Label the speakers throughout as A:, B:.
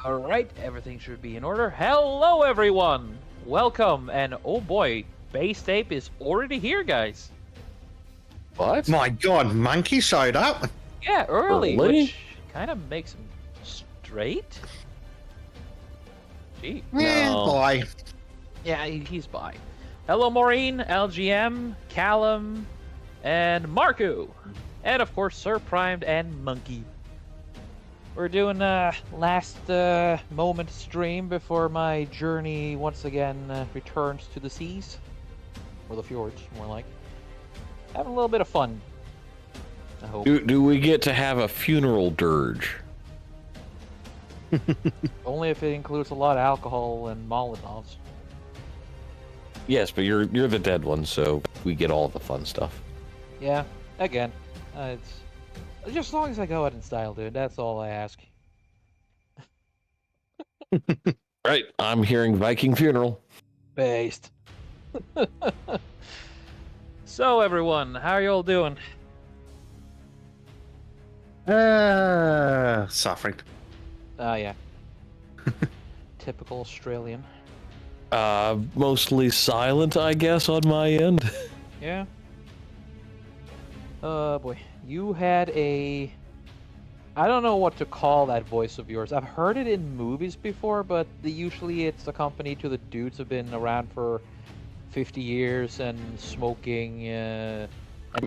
A: All right, everything should be in order. Hello, everyone. Welcome, and oh boy, base tape is already here, guys.
B: What?
C: My God, Monkey showed up.
A: Yeah, early,
B: Early?
A: which kind of makes him straight. Gee.
B: No.
C: Boy.
A: Yeah, he's by. Hello, Maureen, LGM, Callum, and Marco, and of course, Sir Primed and Monkey. We're doing a last moment stream before my journey once again returns to the seas, or the fjords, more like. Having a little bit of fun. I hope.
B: Do we get to have a funeral dirge?
A: Only if it includes a lot of alcohol and Molotovs.
B: Yes, but you're the dead one, so we get all the fun stuff.
A: Yeah, again, it's just as long as I go out in style, dude. That's all I ask.
B: Right, I'm hearing Viking funeral.
A: Based. So, everyone, how are you all doing?
C: Suffering.
A: Oh, yeah. Typical Australian.
B: Mostly silent, I guess, on my end.
A: Yeah. Boy. You had a... I don't know what to call that voice of yours. I've heard it in movies before, but usually it's accompanied to the dudes who've been around for 50 years and smoking, and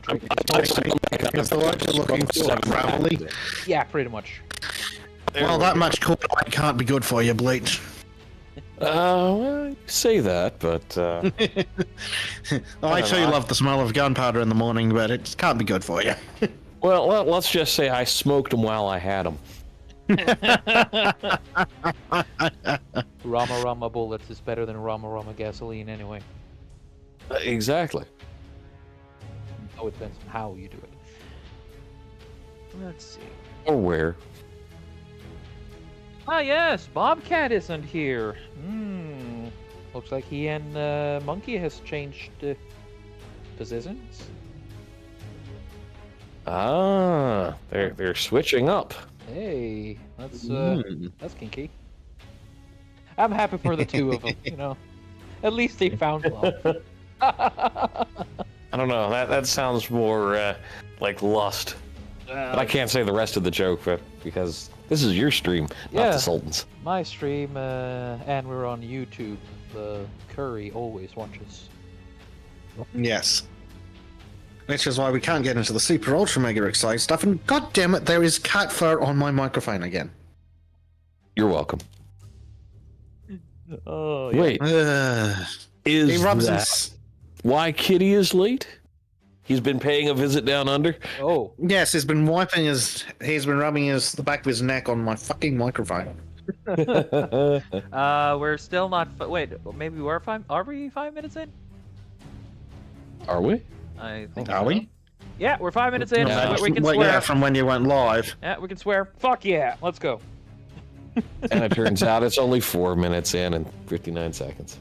A: drinking.
C: Is the word you're looking for gravelly?
A: Yeah, pretty much.
C: Well, that much cool can't be good for you, Bleach.
B: Well, you say that, but
C: I too love the smell of gunpowder in the morning, but it can't be good for you.
B: well, let's just say I smoked them while I had them.
A: Rama Rama bullets is better than Rama Rama gasoline anyway.
B: Exactly.
A: Oh, it depends on how you do it. Let's see.
B: Or where?
A: Ah, yes, Bobcat isn't here. Looks like he and Monkey has changed positions.
B: Ah, they're switching up.
A: Hey, that's kinky. I'm happy for the two of them. You know, at least they found love.
B: I don't know. That sounds more like lust. But I can't say the rest of the joke, because this is your stream, not the Sultan's.
A: My stream, and we're on YouTube. The Curry always watches.
C: Yes. Which is why we can't get into the super ultra mega exciting stuff, and god damn it, there is cat fur on my microphone again.
B: You're welcome.
A: Oh, yeah.
B: Wait,
C: He
B: is
C: rubs
B: that why Kitty is late? He's been paying a visit down under?
A: Oh.
C: Yes, he's been rubbing the back of his neck on my fucking microphone.
A: We're still not. Wait, maybe we are 5. Are we 5 minutes in?
B: Are we?
A: I think.
C: Are
A: so.
C: we?
A: Yeah, we're 5 minutes in.
B: Yeah.
A: We can
C: Well,
A: swear.
C: yeah, from when you went live.
A: Yeah, we can swear. Fuck yeah, let's go.
B: And it turns out it's only 4 minutes in and 59 seconds.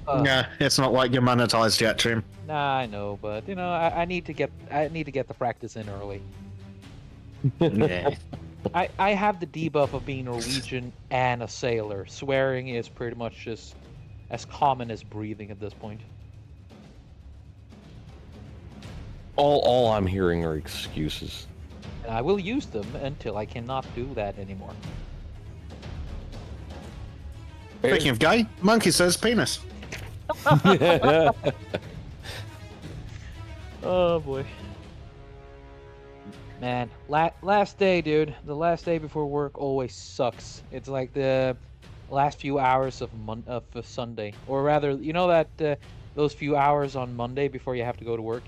C: Yeah, it's not like you're monetized yet, Trym.
A: Nah, I know, but you know, I need to get the practice in early.
C: Yeah.
A: I have the debuff of being Norwegian and a sailor. Swearing is pretty much just as common as breathing at this point.
B: All I'm hearing are excuses.
A: And I will use them until I cannot do that anymore.
C: Speaking of gay, Monkey says penis.
A: Oh boy. Man, last day, dude. The last day before work always sucks. It's like the last few hours of Sunday, or rather, you know that those few hours on Monday before you have to go to work.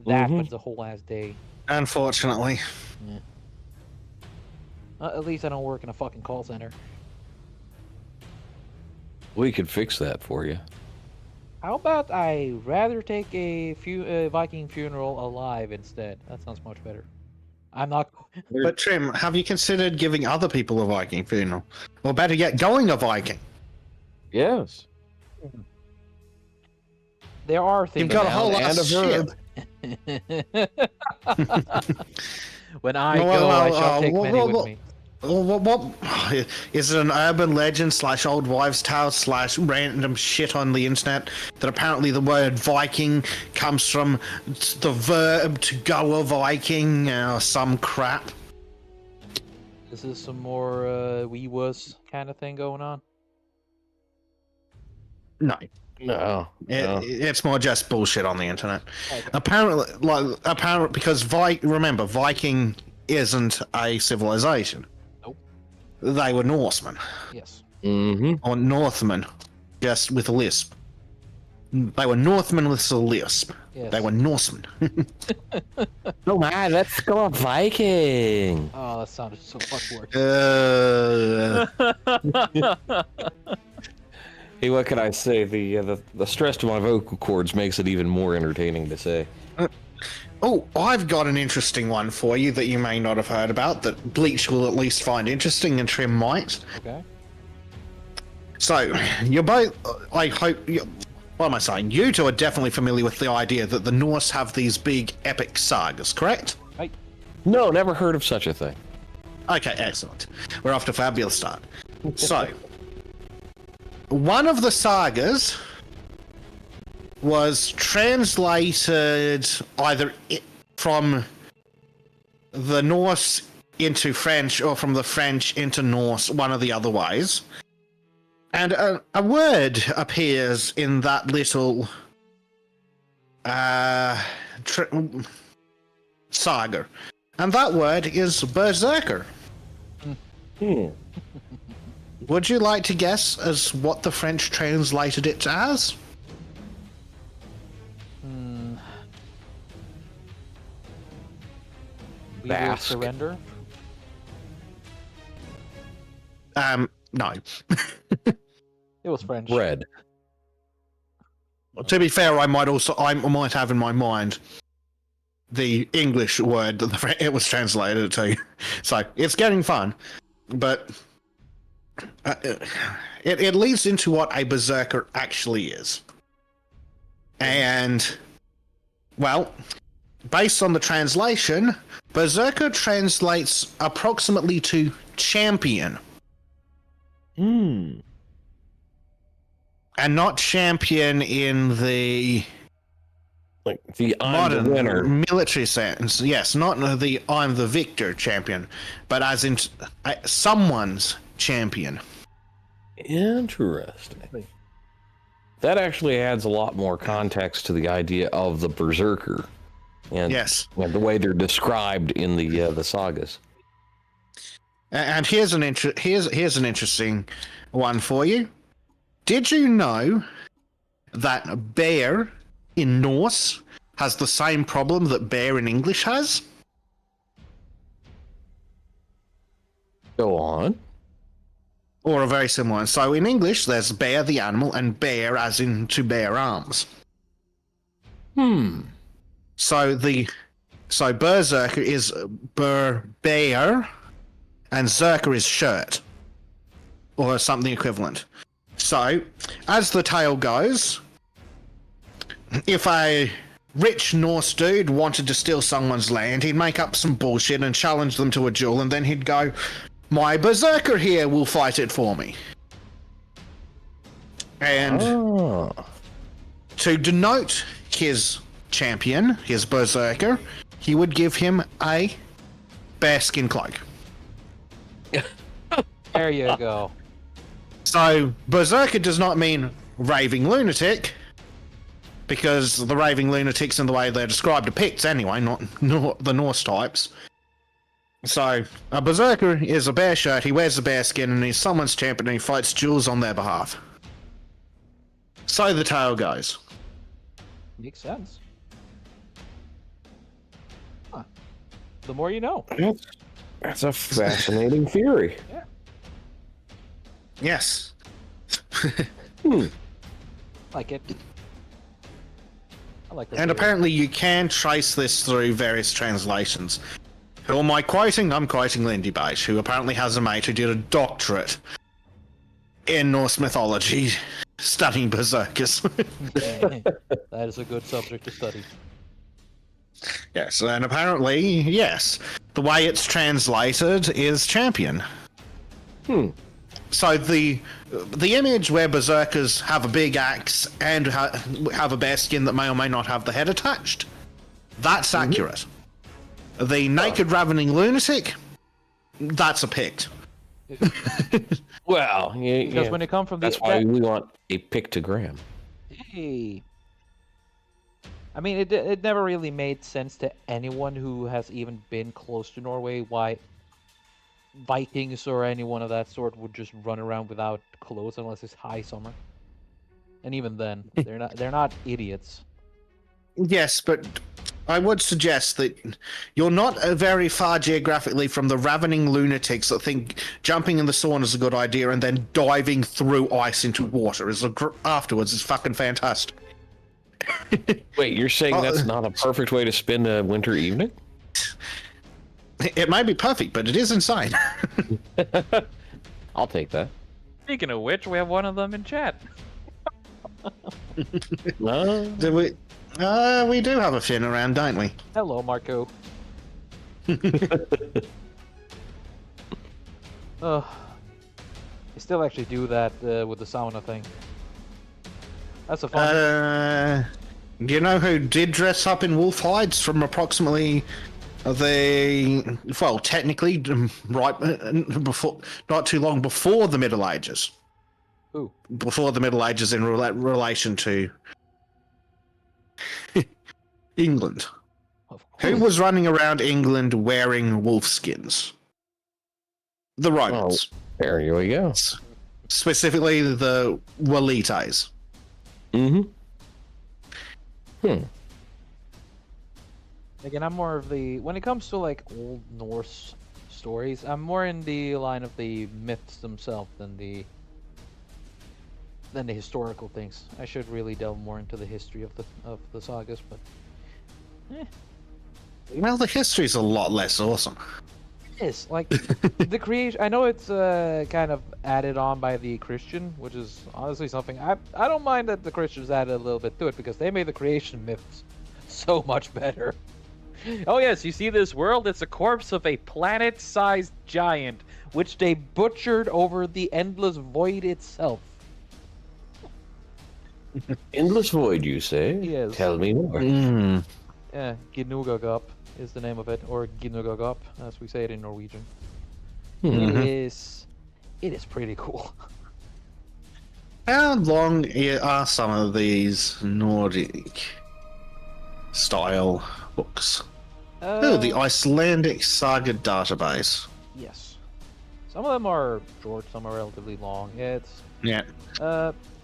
A: That was the whole last day.
C: Unfortunately.
A: Yeah. At least I don't work in a fucking call center.
B: We could fix that for you.
A: How about I rather take a Viking funeral alive instead? That sounds much better. I'm not.
C: But Trym, have you considered giving other people a Viking funeral? Or better yet, going a Viking?
B: Yes.
A: There are things.
C: You've got a whole lot
B: and
C: of
B: a
C: shit.
B: verb.
A: When I go, I shall take many with me.
C: what is it? An urban legend / old wives' tale / random shit on the internet that apparently the word Viking comes from the verb to go a Viking or some crap?
A: Is this some more we was kind of thing going on?
C: No.
B: No.
C: It's more just bullshit on the internet.
A: Okay.
C: Apparently, because remember, Viking isn't a civilization.
A: Nope.
C: They were Norsemen.
A: Yes.
B: Mm-hmm.
C: Or Northmen, just with a lisp. They were Northmen with a lisp.
A: Yes.
C: They were Norsemen.
B: Oh man, let's go Viking.
A: Oh, that sounded so much worse.
B: Hey, what can I say? The stress to my vocal cords makes it even more entertaining to say.
C: Oh, I've got an interesting one for you that you may not have heard about, that Bleach will at least find interesting and Trym might.
A: Okay.
C: So, you're both, I hope, what am I saying? You two are definitely familiar with the idea that the Norse have these big epic sagas, correct?
A: Right.
B: No, never heard of such a thing.
C: Okay, excellent. We're off to a fabulous start. So, one of the sagas was translated either from the Norse into French or from the French into Norse, one of the other ways. And a word appears in that little saga. And that word is berserker. Would you like to guess as what the French translated it as?
A: We will
B: Basque.
A: surrender.
C: No.
A: It was French.
B: Bread.
C: To be fair, I might have in my mind the English word that it was translated to. So it's getting fun, but it leads into what a berserker actually is. And, well, based on the translation, berserker translates approximately to champion.
B: Hmm.
C: And not champion in the
B: Like the I'm
C: modern
B: the winner.
C: military sense. Yes, not the I'm the victor champion, but as in someone's champion.
B: Interesting. That actually adds a lot more context to the idea of the berserker, and
C: Yes.
B: and the way they're described in the sagas.
C: And here's an interesting one for you. Did you know that bear in Norse has the same problem that bear in English has?
B: Go on.
C: Or a very similar one. So in English, there's bear the animal and bear as in to bear arms. So berserker is bear, and zerker is shirt, or something equivalent. So, as the tale goes, if a rich Norse dude wanted to steal someone's land, he'd make up some bullshit and challenge them to a duel, and then he'd go, "My berserker here will fight it for me." And to denote his champion, his berserker, he would give him a bearskin cloak.
A: There you go.
C: So, berserker does not mean raving lunatic, because the raving lunatics in the way they're described are Picts anyway, not the Norse types. So, a berserker is a bear shirt, he wears the bear skin, and he's someone's champion and he fights duels on their behalf. So the tale goes.
A: Makes sense. Huh. The more you know.
B: That's a fascinating theory.
A: Yeah.
C: Yes.
A: Like it. I like that.
C: And apparently you can trace this through various translations. Who am I quoting? I'm quoting Lindy Beige, who apparently has a mate who did a doctorate in Norse mythology studying berserkers.
A: That is a good subject to study.
C: Yes, and apparently, yes, the way it's translated is champion. So the image where berserkers have a big axe and have a bear skin that may or may not have the head attached, that's accurate. The naked ravening lunatic, that's a pict.
B: Well,
A: Because when it comes from
B: that's why we want a pictogram.
A: Hey. I mean, it never really made sense to anyone who has even been close to Norway why Vikings or anyone of that sort would just run around without clothes unless it's high summer. And even then, they're not idiots.
C: Yes, but I would suggest that you're not very far geographically from the ravening lunatics that think jumping in the sauna is a good idea and then diving through ice into water afterwards is fucking fantastic.
B: Wait, you're saying that's not a perfect way to spend a winter evening?
C: It may be perfect, but it is insane.
B: I'll take that.
A: Speaking of which, we have one of them in chat.
C: Do we? We do have a Finn around, don't we?
A: Hello, Marco. I still actually do that with the sauna thing. That's a fun.
C: Do you know who did dress up in wolf hides from approximately technically, right before, not too long before the Middle Ages?
A: Who?
C: Before the Middle Ages in relation to England. Who was running around England wearing wolf skins? The Romans.
B: Oh, there we go.
C: Specifically the Walites.
A: Again, I'm more of the when it comes to like Old Norse stories, I'm more in the line of the myths themselves than the historical things. I should really delve more into the history of the sagas, but
C: well, the history's a lot less awesome.
A: it is like the creation. I know it's kind of added on by the Christian, which is honestly something I don't mind that the Christians added a little bit to it because they made the creation myths so much better. Oh yes, you see this world? It's a corpse of a planet-sized giant, which they butchered over the endless void itself.
B: Endless void, you say?
A: Yes.
B: Tell me more.
A: Yeah, Ginnungagap is the name of it, or Ginnungagap, as we say it in Norwegian. It is pretty cool.
C: How long are some of these Nordic style books? The Icelandic Saga database.
A: Yes. Some of them are short, some are relatively long.
C: Yeah.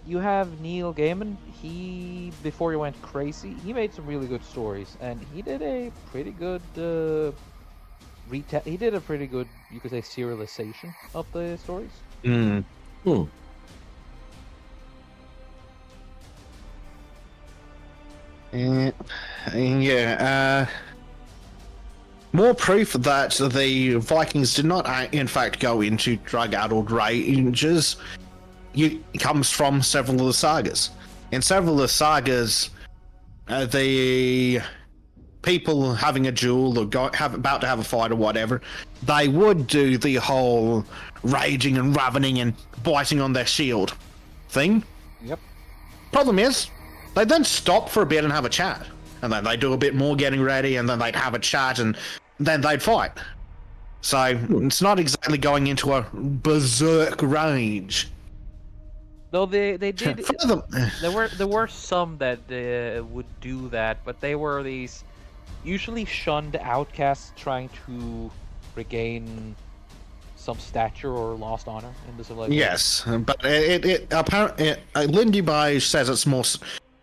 A: You have Neil Gaiman. He, before he went crazy, he made some really good stories, and he did a pretty good he did a pretty good, you could say, serialization of the stories.
C: More proof that the Vikings did not, in fact, go into drug-addled ranges comes from several of the sagas. In several of the sagas, the people having a duel or about to have a fight or whatever, they would do the whole raging and ravening and biting on their shield thing.
A: Yep.
C: Problem is, they then stop for a bit and have a chat. And then they do a bit more getting ready, and then they'd have a chat, and then they'd fight. So it's not exactly going into a berserk rage.
A: Though they did. there were some that would do that, but they were these usually shunned outcasts trying to regain some stature or lost honor in the civilization.
C: Yes, but it apparently Lindy Bay says it's more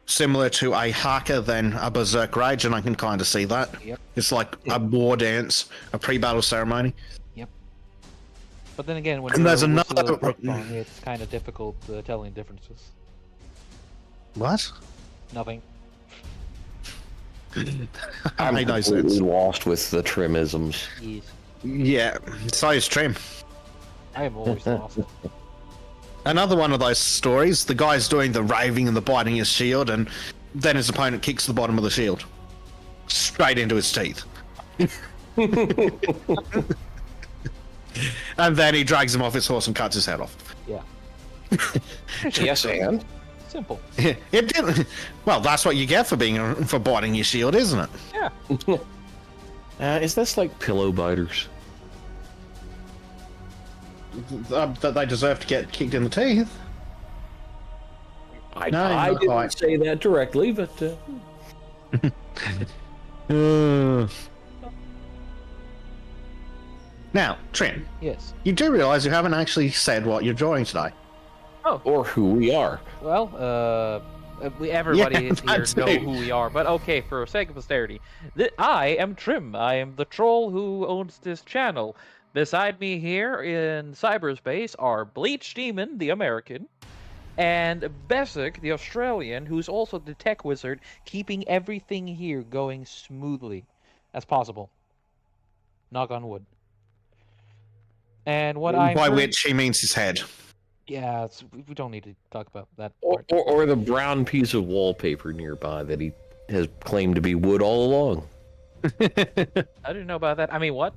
C: similar to a haka than a berserk rage, and I can kind of see that.
A: Yep.
C: It's like a war dance, a pre-battle ceremony.
A: Yep. But then again, when
C: there's another,
A: it's kind of difficult telling differences.
C: What?
A: Nothing.
B: I'm
C: made no
B: completely
C: sense.
B: lost with the Trymisms.
A: Yes.
C: Yeah, so is Trym.
A: I am always lost.
C: Another one of those stories, the guy's doing the raving and the biting his shield, and then his opponent kicks the bottom of the shield. straight into his teeth. And then he drags him off his horse and cuts his head off.
A: Yeah.
B: Yes, and
A: Simple.
C: It didn't. Well, that's what you get for biting your shield, isn't it?
A: Yeah.
B: is this like pillow biters?
C: That they deserve to get kicked in the teeth.
B: I
C: not
B: didn't
C: quite.
B: say that directly, but
C: Now, Trym,
A: Yes.
C: you do realise you haven't actually said what you're drawing today.
B: or who we are.
A: Well, everybody
C: Yeah,
A: here
C: that's
A: know
C: me.
A: who we are, but okay, for sake of posterity, I am Trym. I am the troll who owns this channel. Beside me here in cyberspace are Bleach Demon, the American, and Besic, the Australian, who's also the tech wizard, keeping everything here going smoothly as possible. Knock on wood. And what I'm
C: By which he means his head.
A: Yeah, we don't need to talk about that
B: Or,
A: part.
B: or the brown piece of wallpaper nearby that he has claimed to be wood all along.
A: I didn't know about that. I mean, what?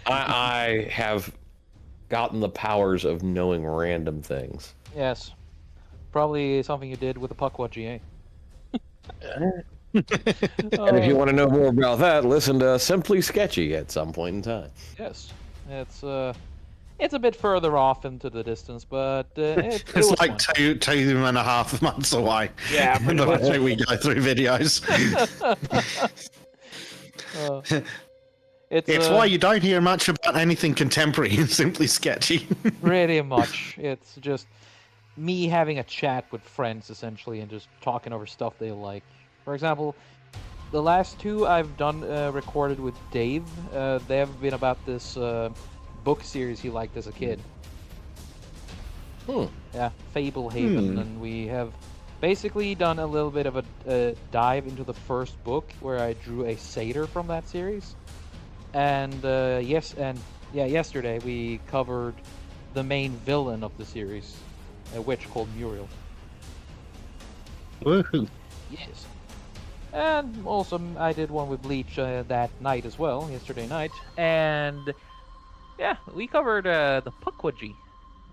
B: I have gotten the powers of knowing random things.
A: Yes. Probably something you did with the Puckwat GA.
B: And if you want to know more about that, listen to Simply Sketchy at some point in time.
A: Yes. It's a bit further off into the distance, but it
C: It's
A: was
C: like
A: fun.
C: 2.5 months away.
A: Yeah,
C: The way we go through videos. It's why you don't hear much about anything contemporary and Simply Sketchy.
A: pretty much. It's just me having a chat with friends, essentially, and just talking over stuff they like. For example, the last two I've done recorded with Dave. They have been about this book series he liked as a kid. Yeah, Fable Haven, and we have basically done a little bit of a dive into the first book where I drew a satyr from that series. And yesterday we covered the main villain of the series, a witch called Muriel.
C: Woohoo.
A: Yes. And also I did one with Bleach that night as well, yesterday night. And yeah, we covered the Puckwudgie.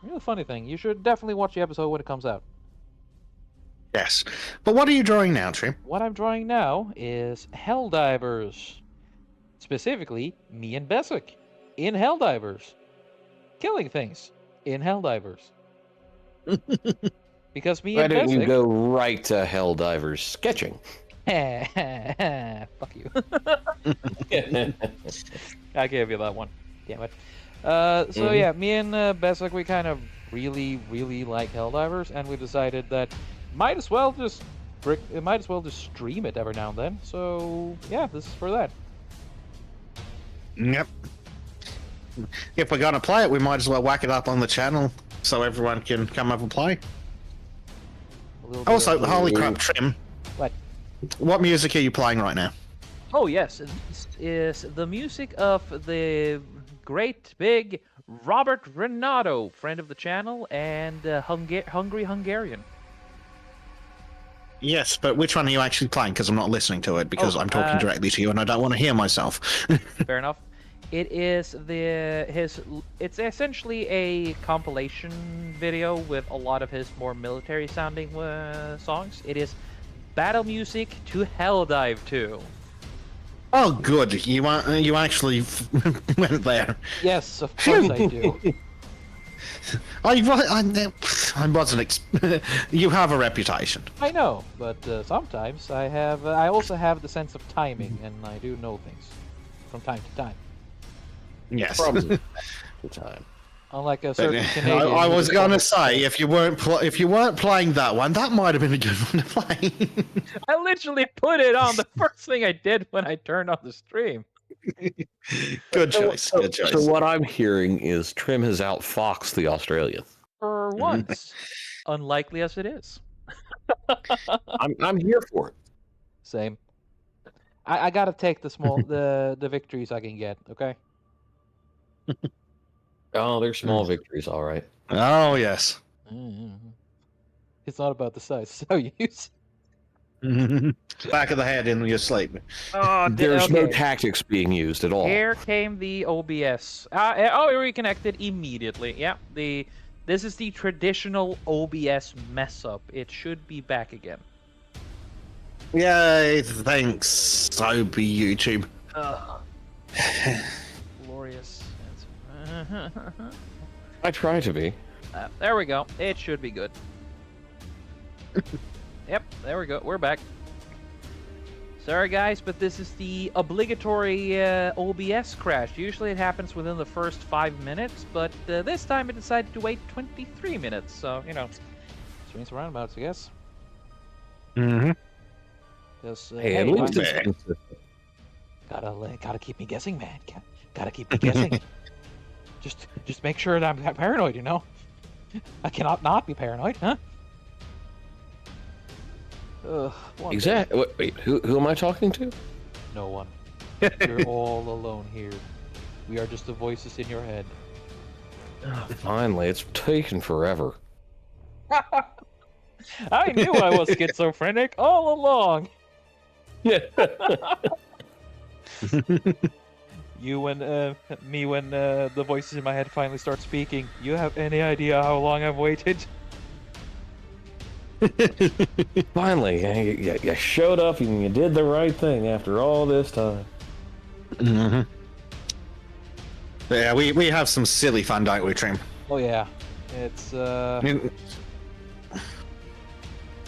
A: Real funny thing. You should definitely watch the episode when it comes out.
C: Yes. But what are you drawing now, Trym?
A: What I'm drawing now is Helldivers. Specifically, me and Besic in Helldivers. Killing things in Helldivers. Because me
B: Why
A: and
B: didn't you
A: Besic...
B: go right to Helldivers sketching?
A: Fuck you. I gave you that one. Damn it. So yeah, me and Besic, we kind of really like Helldivers, and we decided that might as well just stream it every now and then. So yeah, this is for that.
C: Yep. If we're going to play it, we might as well whack it up on the channel so everyone can come up and play.
A: A little bit
C: Also,
A: of-
C: holy crap, Trym.
A: What?
C: What music are you playing right now?
A: Oh yes, this is the music of the great big Robert Renato, friend of the channel and hungry Hungarian.
C: Yes, but which one are you actually playing? Because I'm not listening to it because I'm talking directly to you and I don't want to hear myself.
A: Fair enough. It is it's essentially a compilation video with a lot of his more military sounding songs. It is battle music to Helldive 2.
C: Oh, good. You actually went there.
A: Yes, of course I do.
C: I wasn't. You have a reputation.
A: I know, but sometimes I also have the sense of timing, and I do know things from time to time.
C: Yes.
B: Probably the time.
A: Unlike a certain Canadian.
C: I
A: who
C: was
A: just
C: gonna
A: almost-
C: say if you weren't playing that one, that might have been a good one to play.
A: I literally put it on the first thing I did when I turned on the stream.
C: Good choice. Good choice.
B: So what I'm hearing is Trym has outfoxed the Australian.
A: For once, unlikely as it is.
B: I'm here for it.
A: Same. I gotta take the victories I can get. Okay.
B: Oh, they're small victories, all right.
C: Oh yes.
A: It's not about the size; it's how you use.
C: Back of the head in your sleep.
A: Oh,
B: There's no tactics being used at all.
A: Here came the OBS. Oh, it reconnected immediately. Yeah, this is the traditional OBS mess up. It should be back again.
C: Yay, thanks, so be YouTube.
A: Glorious.
B: I try to be.
A: There we go. It should be good. Yep, there we go. We're back. Sorry, guys, but this is the obligatory OBS crash. Usually it happens within the first 5 minutes, but this time it decided to wait 23 minutes. So, you know, swings and roundabouts, I guess.
C: Mm-hmm.
B: Hey, at least it's consistent.
A: Gotta keep me guessing, man. Gotta keep me guessing. Just make sure that I'm paranoid, you know? I cannot not be paranoid, huh?
B: Exactly. Wait, who am I talking to?
A: No one. You're all alone here. We are just the voices in your head.
B: Finally, it's taken forever.
A: I knew I was schizophrenic all along.
B: Yeah.
A: You and me when the voices in my head finally start speaking. You have any idea how long I've waited?
B: Finally, you showed up and you did the right thing after all this time.
C: Mm-hmm. Yeah, we have some silly fun, don't we, Trym?
A: Oh yeah, it's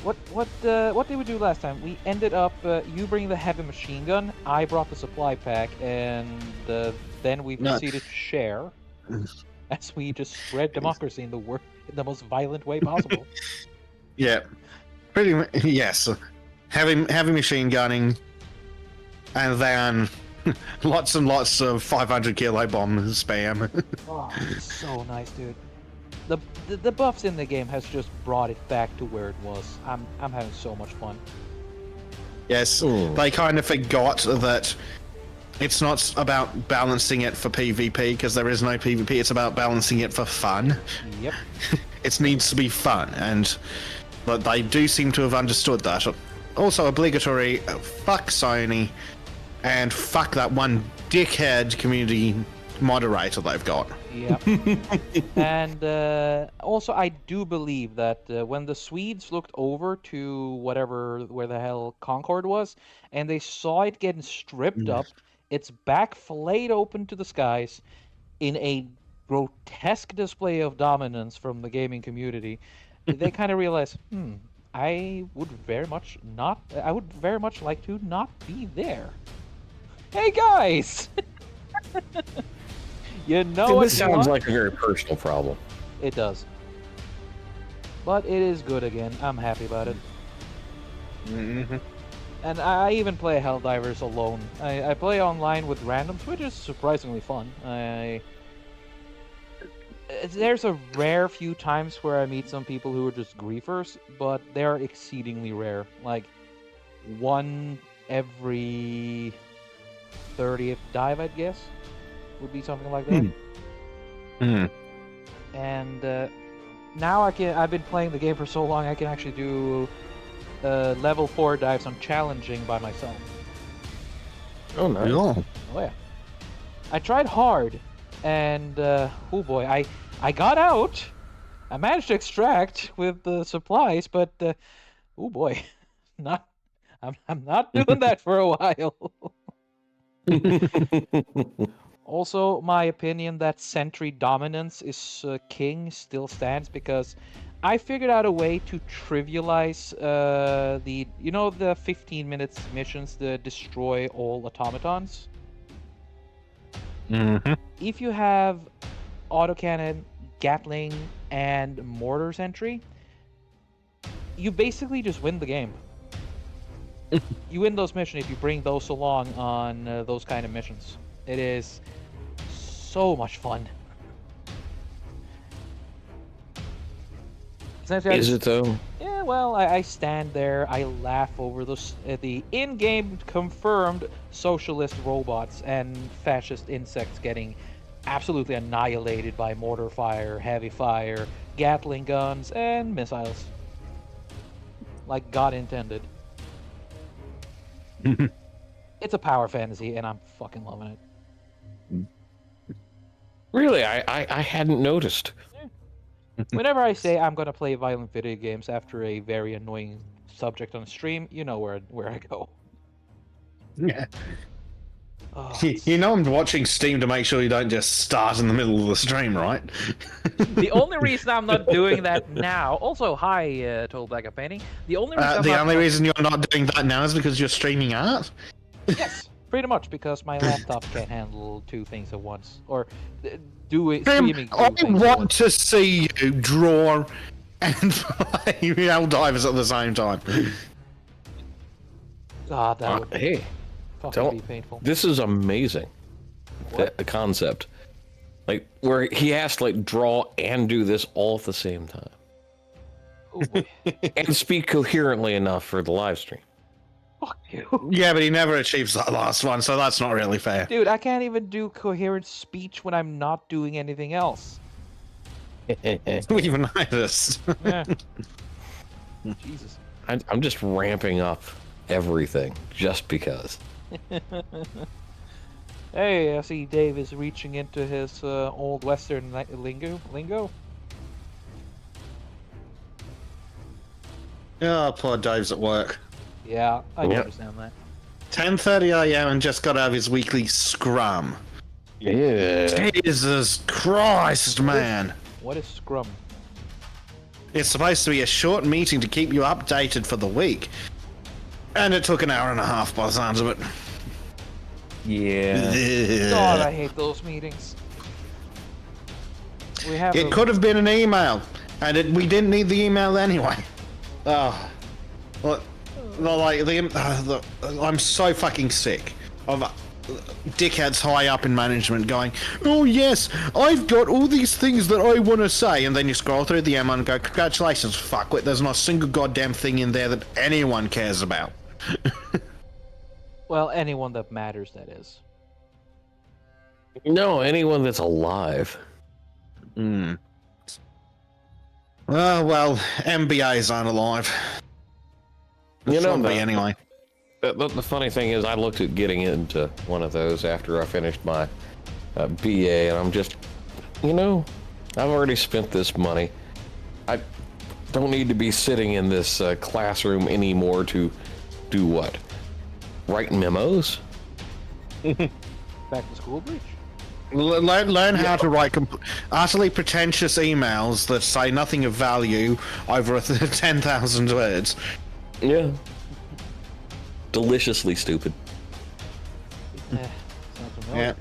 A: What did we do last time? We ended up you bring the heavy machine gun, I brought the supply pack, and then we proceeded to share as we just spread democracy in the most violent way possible.
C: Yeah, pretty much. Yes, heavy machine gunning, and then lots and lots of 500 kilo bomb spam.
A: Oh, it's so nice, dude. The buffs in the game has just brought it back to where it was. I'm having so much fun.
C: Yes, they kind of forgot that it's not about balancing it for PvP, because there is no PvP. It's about balancing it for fun.
A: Yep.
C: It needs to be fun, but they do seem to have understood that. Also, obligatory, fuck Sony, and fuck that one dickhead community moderator they've got.
A: Yeah. And also, I do believe that when the Swedes looked over to where the hell Concord was, and they saw it getting stripped up, its back flayed open to the skies in a grotesque display of dominance from the gaming community, they kind of realized, I would very much like to not be there. Hey guys! You know what?
B: This sounds like a very personal problem.
A: It does. But it is good again. I'm happy about it.
C: Mm-hmm.
A: And I even play Helldivers alone. I play online with randoms, which is surprisingly fun. There's a rare few times where I meet some people who are just griefers, but they're exceedingly rare. Like, one every 30th dive, I'd guess, would be something like that. And now I've been playing the game for so long, I can actually do level 4 dives on challenging by myself.
B: Oh, nice.
C: Oh.
A: Oh yeah. I tried hard, and oh boy, I got out. I managed to extract with the supplies, but oh boy, I'm not doing that for a while. Also, my opinion that sentry dominance is king still stands, because I figured out a way to trivialize the 15 minutes missions, the destroy all automatons.
C: Mm-hmm.
A: If you have autocannon, Gatling, and mortar sentry, you basically just win the game. You win those missions if you bring those along on those kind of missions. It is so much fun.
B: Is it though?
A: Yeah, well, I stand there, I laugh over the in-game confirmed socialist robots and fascist insects getting absolutely annihilated by mortar fire, heavy fire, Gatling guns, and missiles. Like God intended. It's a power fantasy, and I'm fucking loving it.
B: Really, I hadn't noticed.
A: Whenever I say I'm gonna play violent video games after a very annoying subject on stream, you know where I go.
C: Yeah.
A: Oh,
C: You know I'm watching Steam to make sure you don't just start in the middle of the stream, right?
A: the only reason I'm not doing that now. Also, hi, Total Backup Painting. The only reason
C: The only reason you're not doing that now is because you're streaming art?
A: Yes, pretty much because my laptop can't handle two things at once, or
C: Tim,
A: streaming.
C: I want to see you draw and play Helldivers at the same time.
A: God, that would
B: Hey,
A: fucking be painful.
B: this is amazing. The concept, like where he has to like draw and do this all at the same time,
A: Oh, boy.
B: and speak coherently enough for the live stream.
A: Fuck you.
C: Yeah, but he never achieves that last one, so that's not really fair.
A: Dude, I can't even do coherent speech when I'm not doing anything else.
C: We even noticed.
A: Yeah. Jesus.
B: I'm just ramping up everything just because.
A: Hey, I see Dave is reaching into his old Western lingo.
C: Oh, poor Dave's at work.
A: Yeah, I
B: Yep.
A: understand that.
C: 10:30 a.m. and just got to have his weekly scrum.
B: Yeah.
C: Jesus Christ, man.
A: What is Scrum?
C: It's supposed to be a short meeting to keep you updated for the week. And it took an hour and a half by the sounds of it.
B: Yeah.
A: God, I hate those meetings. We have.
C: It could have been an email, and we didn't need the email anyway. Oh, I'm so fucking sick of dickheads high up in management going, oh yes, I've got all these things that I want to say, and then you scroll through the email and go, congratulations, fuckwit, there's not a single goddamn thing in there that anyone cares about.
A: Well, anyone that matters, that is.
B: No, anyone that's alive.
C: Hmm. Oh, well, MBAs aren't alive.
B: You know,
C: Shouldn't be anyway.
B: The funny thing is, I looked at getting into one of those after I finished my BA, and I'm just, I've already spent this money. I don't need to be sitting in this classroom anymore to do what? Write memos?
A: Back to school breach.
C: Learn how to write utterly pretentious emails that say nothing of value over 10,000 words.
B: Yeah. Deliciously stupid.
A: Sounds familiar.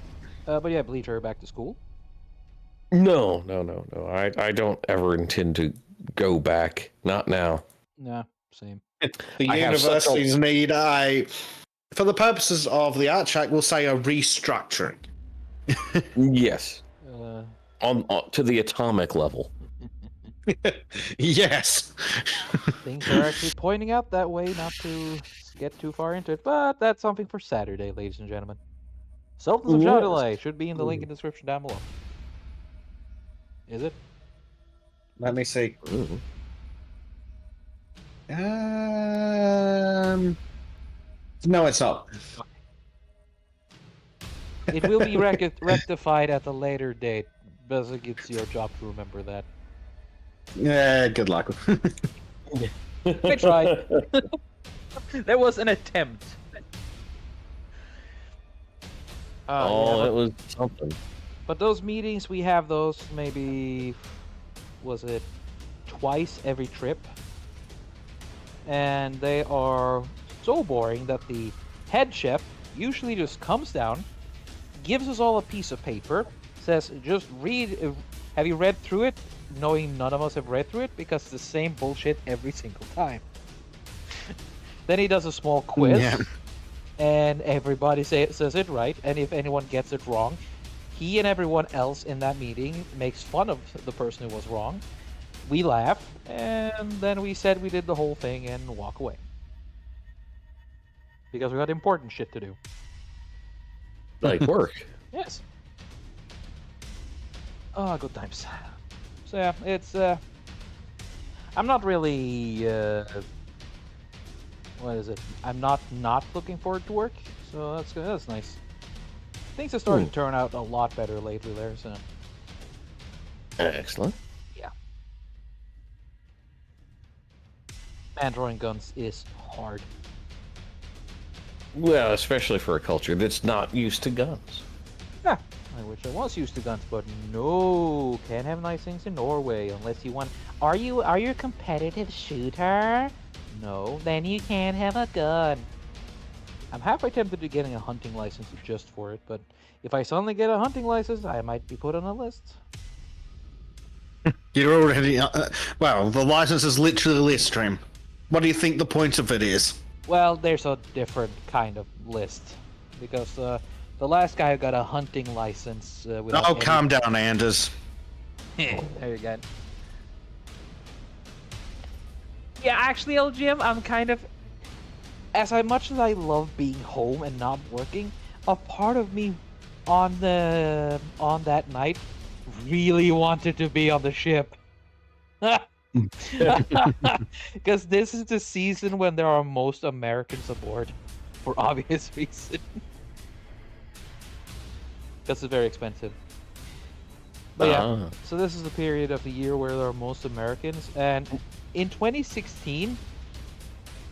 A: But yeah, Bleacher, back to school.
B: No. I don't ever intend to go back. Not now.
A: Nah, same.
C: The
B: I have
C: universities need for the purposes of the art check, we'll say a restructuring.
B: Yes.
A: Uh,
B: On to the atomic level.
C: Yes.
A: Things are actually pointing out that way, not to get too far into it, but that's something for Saturday, ladies and gentlemen. Sultans of
B: Yes.
A: Shadowlay should be in the link in the description down below. Is it?
C: Let me see.
B: Ooh.
C: No, it's not.
A: It will be rectified at a later date, because it's your job to remember that.
C: Yeah, good luck.
A: I tried. There was an attempt.
B: Oh,
A: yeah,
B: it was something.
A: but those meetings, we have those maybe, was it twice every trip? And they are so boring that the head chef usually just comes down, gives us all a piece of paper, says, just read, have you read through it? Knowing none of us have read through it, because it's the same bullshit every single time. Then he does a small quiz,
C: Yeah.
A: and everybody says it right, and if anyone gets it wrong, he and everyone else in that meeting makes fun of the person who was wrong. We laugh, and then we said we did the whole thing and walk away. Because we got important shit to do.
B: Like work.
A: Yes. Oh, good times. So yeah, it's I'm not really what is it? I'm not looking forward to work, so that's good. That's nice. Things have started to turn out a lot better lately there, so
B: Excellent.
A: yeah. Man, drawing guns is hard.
B: Well, especially for a culture that's not used to guns.
A: Yeah, I wish I was used to guns, but no, can't have nice things in Norway unless you want. Are you a competitive shooter? No, then you can't have a gun. I'm halfway tempted to getting a hunting license just for it, but if I suddenly get a hunting license, I might be put on a list.
C: You're already. Well, the license is literally a list stream. What do you think the point of it is?
A: Well, there's a different kind of list because the last guy who got a hunting license.
C: Oh, calm down, Anders.
A: There you go. Yeah, actually, LGM, I'm kind of, as much as I love being home and not working, a part of me on that night really wanted to be on the ship. Because this is the season when there are most Americans aboard, for obvious reason. Because it's very expensive. But yeah, so this is the period of the year where there are most Americans, and in 2016,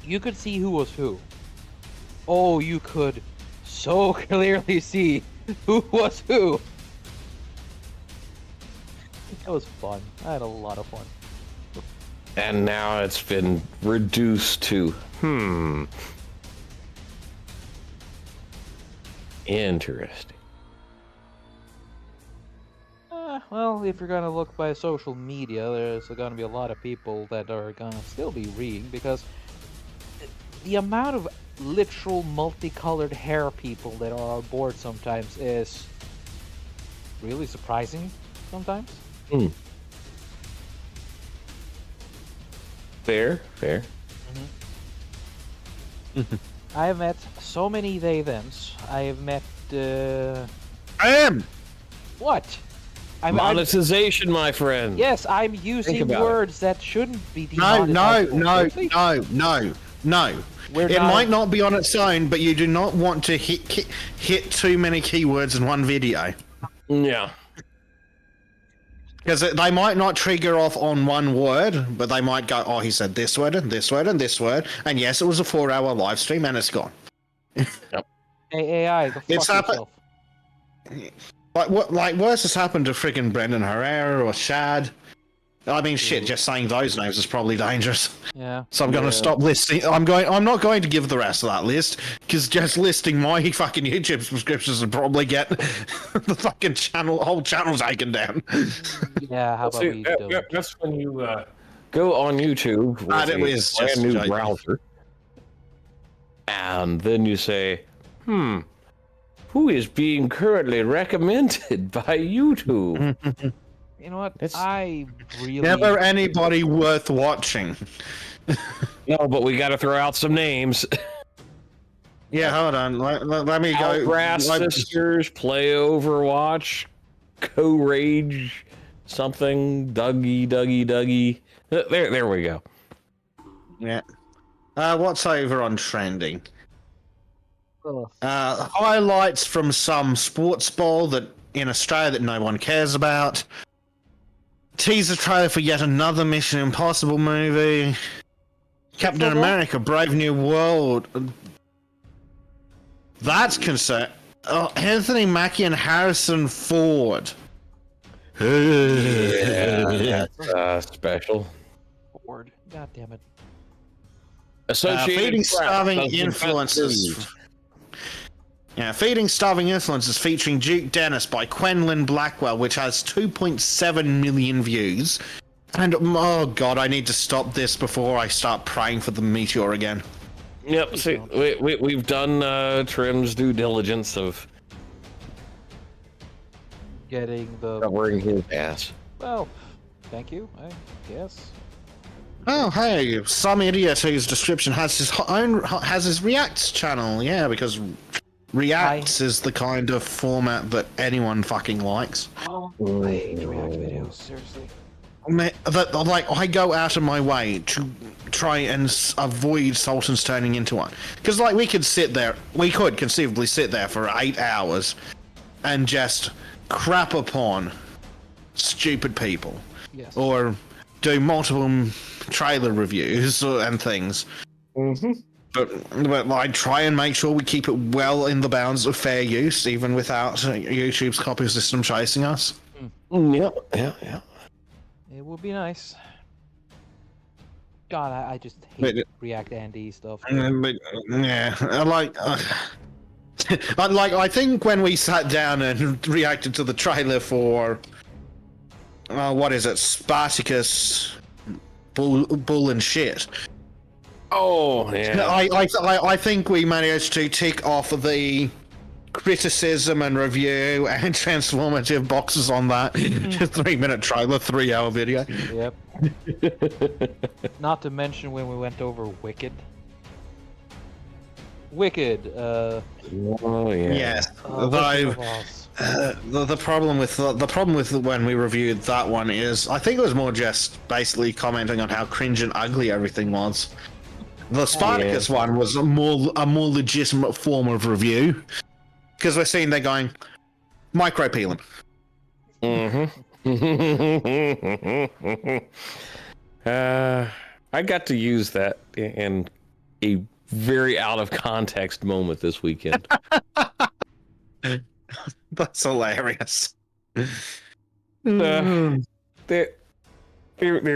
A: you could see who was who. Oh, you could so clearly see who was who. That was fun. I had a lot of fun.
B: And now it's been reduced to, interesting.
A: Well, if you're gonna look by social media, there's gonna be a lot of people that are gonna still be reading, because the amount of literal multicolored hair people that are on board sometimes is really surprising sometimes.
B: Fair.
A: I have met so many they-thems. I have met,
C: I am!
A: What?
B: Monetization, my friend.
A: Yes, I'm using words that shouldn't be
C: No.
A: demonetized.
C: It might not be on its own, but you do not want to hit too many keywords in one video.
B: Yeah.
C: Because they might not trigger off on one word, but they might go, oh, he said this word and this word and this word. And yes, it was a 4-hour live stream and it's gone.
B: Yep.
A: Hey, AI, go fuck yourself.
C: Like worse has happened to friggin' Brendan Herrera or Shad. I mean, shit, just saying those names is probably dangerous.
A: Yeah.
C: So I'm going to stop listing. I'm not going to give the rest of that list, because just listing my fucking YouTube subscriptions would probably get the fucking whole channel taken down.
A: Yeah, how about we do?
B: That's when you go on YouTube with a brand new browser, and then you say, who is being currently recommended by YouTube?
A: You know what? I really...
C: Never anybody worth watching.
B: No, but we got to throw out some names.
C: Yeah, hold on. Let me go.
B: Grass Sisters, Play Overwatch, Co-Rage, something, Dougie. There we go.
C: Yeah. What's over on trending? Highlights from some sports ball that in Australia that no one cares about. Teaser trailer for yet another Mission Impossible movie. Captain America: Brave New World. That's concern. Anthony Mackie and Harrison Ford.
B: Yeah, that's special.
A: Ford. God damn it.
C: Feeding starving influences. Yeah, Feeding Starving Influences featuring Duke Dennis by Quenlin Blackwell, which has 2.7 million views. And, oh god, I need to stop this before I start praying for the meteor again.
B: Yep, see, we've done Trym's due diligence of
A: getting the...
B: covering his ass.
A: Well, thank you, I guess.
C: Oh, hey, some idiot whose description has his Reacts channel. Yeah, because Reacts is the kind of format that anyone fucking likes.
A: Oh, I hate React videos, seriously.
C: I go out of my way to try and avoid Sultans turning into one. Because, like, we could conceivably sit there for 8 hours and just crap upon stupid people.
A: Yes.
C: Or do multiple trailer reviews and things.
B: Mm-hmm.
C: But I try and make sure we keep it well in the bounds of fair use, even without YouTube's copy system chasing us.
B: Yeah.
A: It would be nice. God, I just hate React Andy stuff.
C: But, yeah, I think when we sat down and reacted to the trailer for what is it, Spartacus, Bull and Shit.
B: Oh, yeah.
C: I think we managed to tick off the criticism and review and transformative boxes on that 3-minute trailer, 3-hour video.
A: Yep. Not to mention when we went over Wicked.
B: Oh, yeah.
C: Yes. The problem with when we reviewed that one is I think it was more just basically commenting on how cringe and ugly everything was. The Spartacus one was a more legitimate form of review because we're seeing they're going micro peeling.
B: I got to use that in a very out of context moment this weekend.
C: That's hilarious.
B: There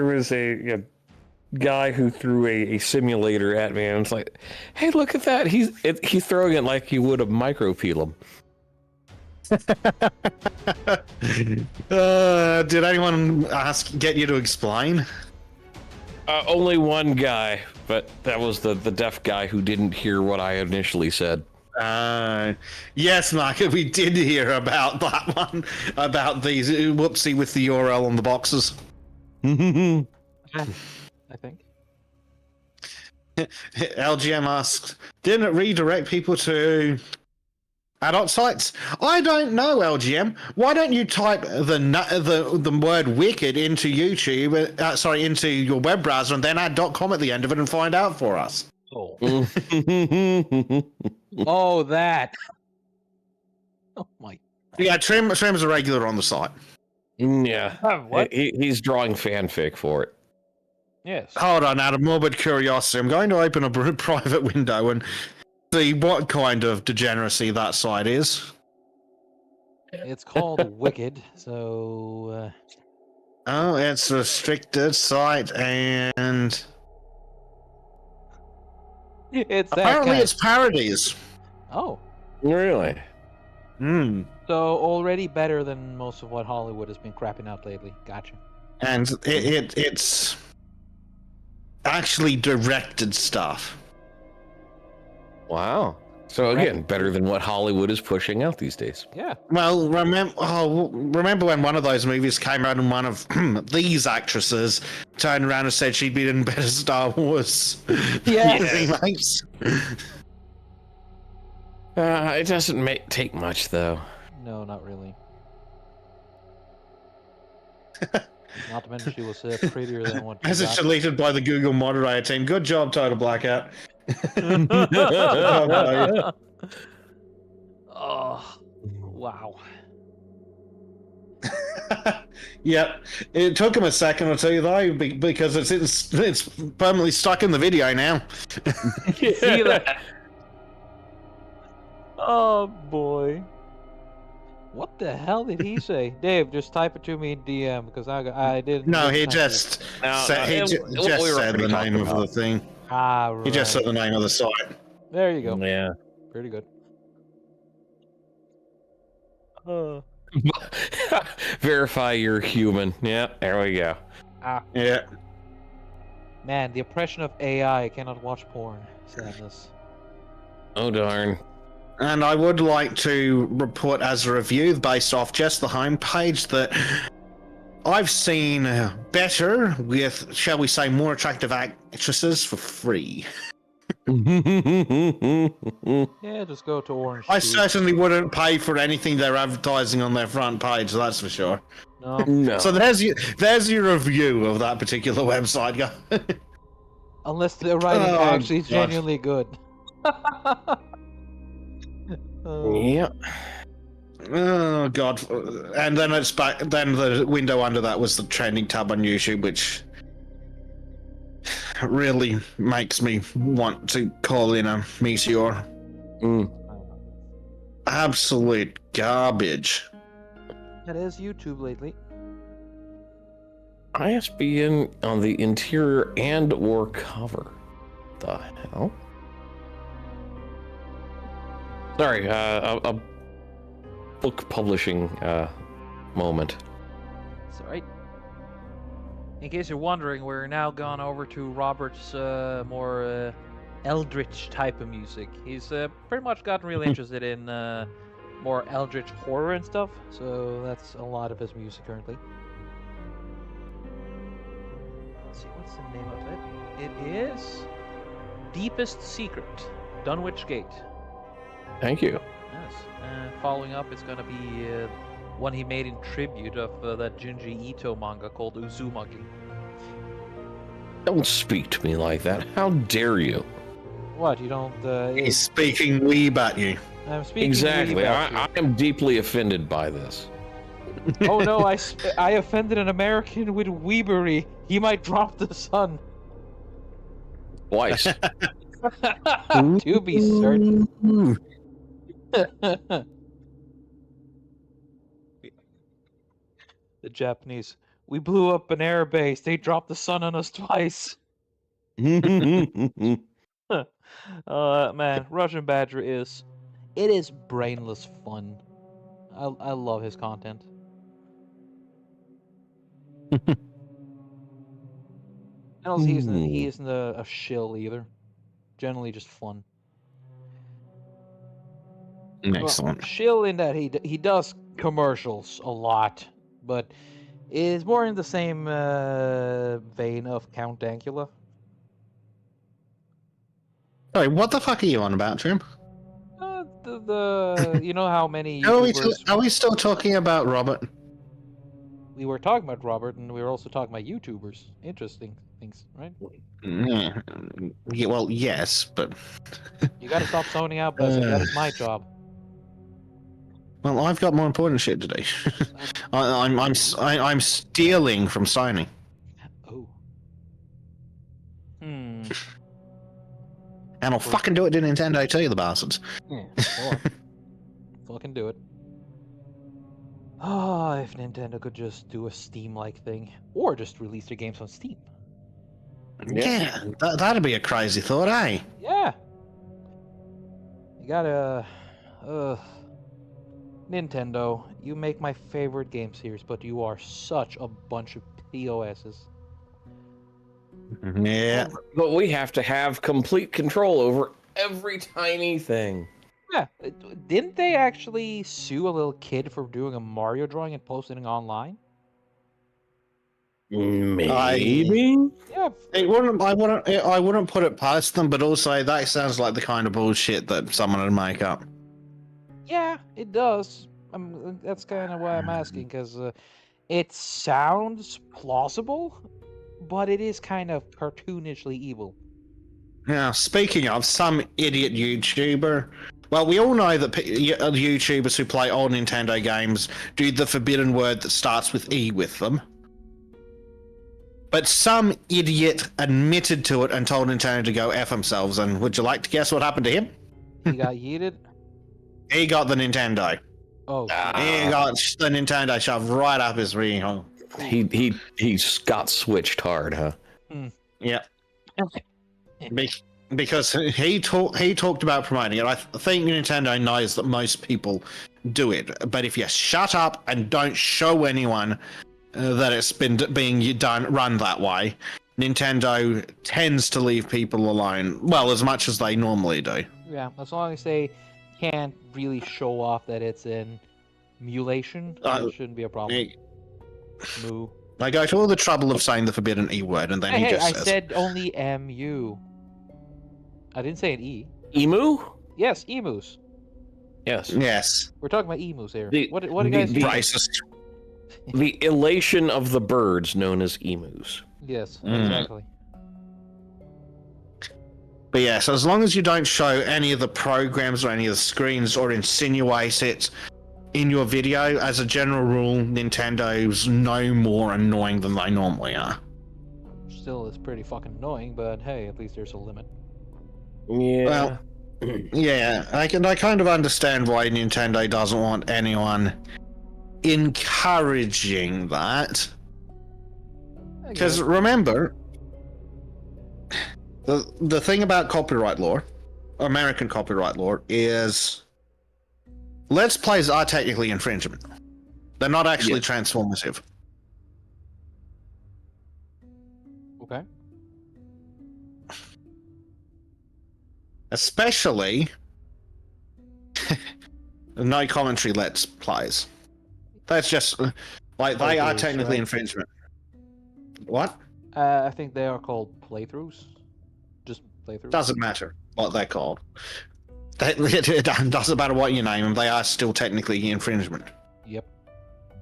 B: was a guy who threw a simulator at me, and it's like, hey, look at that. He's throwing it like you would a micro peel him.
C: Did anyone get you to explain?
B: Only one guy, but that was the deaf guy who didn't hear what I initially said.
C: Yes, Mark, we did hear about that one, about these whoopsie with the URL on the boxes.
A: I think.
C: LGM asked, didn't it redirect people to adult sites? I don't know, LGM. Why don't you type the word wicked into YouTube, into your web browser and then add .com at the end of it and find out for us?
A: Oh. Oh, that. Oh my.
C: Yeah, Trym's a regular on the site.
B: Yeah.
A: What?
B: He's drawing fanfic for it.
A: Yes.
C: Hold on, out of morbid curiosity, I'm going to open a private window and see what kind of degeneracy that site is.
A: It's called Wicked, so...
C: Oh, it's a restricted site, and...
A: It's that
C: apparently
A: kind.
C: it's parodies.
A: Oh.
B: Really?
C: Hmm.
A: So already better than most of what Hollywood has been crapping out lately. Gotcha.
C: And it's actually directed stuff.
B: Wow. So again, better than what Hollywood is pushing out these days.
A: Yeah.
C: Well, remember when one of those movies came out and one of these actresses turned around and said she'd been in better Star Wars remakes?
B: It doesn't take much, though.
A: No, not really. Not to mention she was prettier than what you
C: As it's
A: got.
C: deleted by the Google moderator team. Good job, Total Blackout.
A: Oh, wow.
C: Yep. It took him a second or two, though, because it's permanently stuck in the video now.
A: See that? Oh, boy. What the hell did he say? Dave, just type it to me in DM, because I didn't...
C: No, he just said the name of the thing.
A: Ah, right.
C: He just said the name of the site.
A: There you go.
B: Yeah.
A: Pretty good.
B: Verify you're human. Yeah, there we go.
C: Yeah.
A: Man, the oppression of AI. I cannot watch porn. Sadness.
B: Oh, darn.
C: And I would like to report as a review based off just the homepage that I've seen better with, shall we say, more attractive actresses for free.
A: Yeah, just go to Orange.
C: I
A: Juice.
C: certainly wouldn't pay for anything they're advertising on their front page, that's for sure.
A: No.
B: No.
C: So there's your review of that particular website, guys.
A: Unless the writing
C: Oh,
A: actually is
C: God.
A: genuinely good.
B: Yeah.
C: Oh god! And then it's back. Then the window under that was the trending tab on YouTube, which really makes me want to call in a meteor.
B: Mm.
C: Absolute garbage.
A: It is YouTube lately.
B: ISBN on the interior and/or cover. The hell? Sorry, a book publishing moment.
A: It's alright. In case you're wondering, we're now gone over to Robert's more eldritch type of music. He's pretty much gotten really interested in more eldritch horror and stuff, so that's a lot of his music currently. Let's see, what's the name of it? It is Deepest Secret, Dunwich Gate.
B: Thank you.
A: Yes. Following up, it's gonna be one he made in tribute of that Junji Ito manga called Uzumaki.
B: Don't speak to me like that. How dare you?
A: What, you don't...
C: He's speaking weeb at you.
A: I'm speaking
B: Exactly.
A: about
B: I am deeply offended by this.
A: you. Oh no, I offended an American with weebery. He might drop the sun.
B: Twice.
A: To be certain. The Japanese. We blew up an air base. They dropped the sun on us twice. Man, Russian Badger is... It is brainless fun. I love his content. And also, he isn't a shill either. Generally just fun.
C: Excellent.
A: Well, shill in that he does commercials a lot, but is more in the same vein of Count Dankula.
C: Sorry, what the fuck are you on about, Trym?
A: You know how many
C: Are
A: YouTubers...
C: we still talking about Robert?
A: We were talking about Robert, and we were also talking about YouTubers. Interesting things, right?
C: Yeah, well, yes, but
A: You gotta stop zoning out, Buzzard. That is my job.
C: well, I've got more important shit to do. I'm stealing from Sony.
A: Oh. Hmm.
C: And I'll fucking do it to Nintendo too, the bastards.
A: Yeah, sure. Fucking do it. Oh, if Nintendo could just do a Steam-like thing. Or just release their games on Steam.
C: Yeah, that'd be a crazy thought, eh?
A: Yeah! You gotta... Nintendo, you make my favorite game series, but you are such a bunch of POSs.
C: Yeah.
B: But we have to have complete control over every tiny thing.
A: Yeah, didn't they actually sue a little kid for doing a Mario drawing and posting it online?
B: Maybe?
A: Yeah.
C: I wouldn't put it past them, but also that sounds like the kind of bullshit that someone would make up.
A: Yeah, it does. That's kind of why I'm asking, because it sounds plausible, but it is kind of cartoonishly evil.
C: Now, speaking of some idiot YouTuber, well, we all know that YouTubers who play old Nintendo games do the forbidden word that starts with E with them. But some idiot admitted to it and told Nintendo to go F themselves, and would you like to guess what happened to him?
A: He got yeeted?
C: He got the Nintendo.
A: Oh.
C: He got the Nintendo shoved right up his rear hole.
B: He got switched hard, huh?
C: Yeah. Because he talked about promoting it. I think Nintendo knows that most people do it, but if you shut up and don't show anyone that it's been run that way, Nintendo tends to leave people alone. Well, as much as they normally do.
A: Yeah, as long as they can't really show off that it's an emulation, it shouldn't be a problem. Moo.
C: They go to all the trouble of saying the forbidden E word, and then he just says...
A: I said only MU. I didn't say an E.
B: Emu?
A: Yes, emus.
B: Yes.
C: Yes.
A: We're talking about emus here. What do you guys
B: the,
C: racist.
B: The elation of the birds known as emus.
A: Yes, exactly.
C: But yeah, so as long as you don't show any of the programs or any of the screens or insinuate it in your video, as a general rule, Nintendo's no more annoying than they normally are.
A: Still, it's pretty fucking annoying, but hey, at least there's a limit.
B: Yeah.
C: Well, yeah, I kind of understand why Nintendo doesn't want anyone encouraging that. Because remember, the thing about copyright law, American copyright law, is Let's Plays are technically infringement. They're not actually transformative.
A: Okay.
C: Especially no commentary Let's Plays. That's just like they are technically infringement. What?
A: I think they are called playthroughs. Just playthroughs.
C: Doesn't matter what they're called. It doesn't matter what you name them. They are still technically infringement.
A: Yep.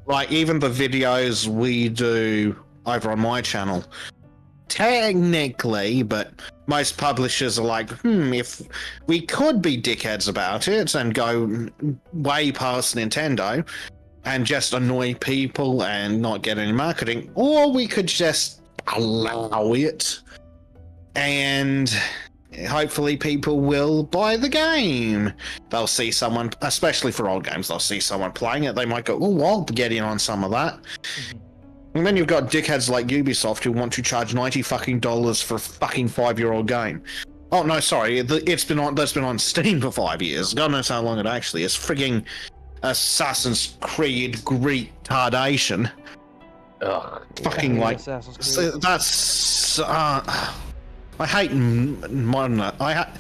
C: Like even the videos we do over on my channel, technically, but most publishers are like, if we could be dickheads about it and go way past Nintendo and just annoy people and not get any marketing, or we could just allow it and hopefully people will buy the game. They'll see someone, especially for old games, they'll see someone playing it, they might go, oh, I'll get in on some of that. And then you've got dickheads like Ubisoft who want to charge $90 for a fucking 5-year-old game. Oh no, sorry, that's been on Steam for 5 years. God knows how long it actually is. Frigging Assassin's Creed Greek Tardation.
B: Ugh.
C: Fucking
A: Yeah,
C: like
A: Assassin's Creed.
C: so that's I hate modern. I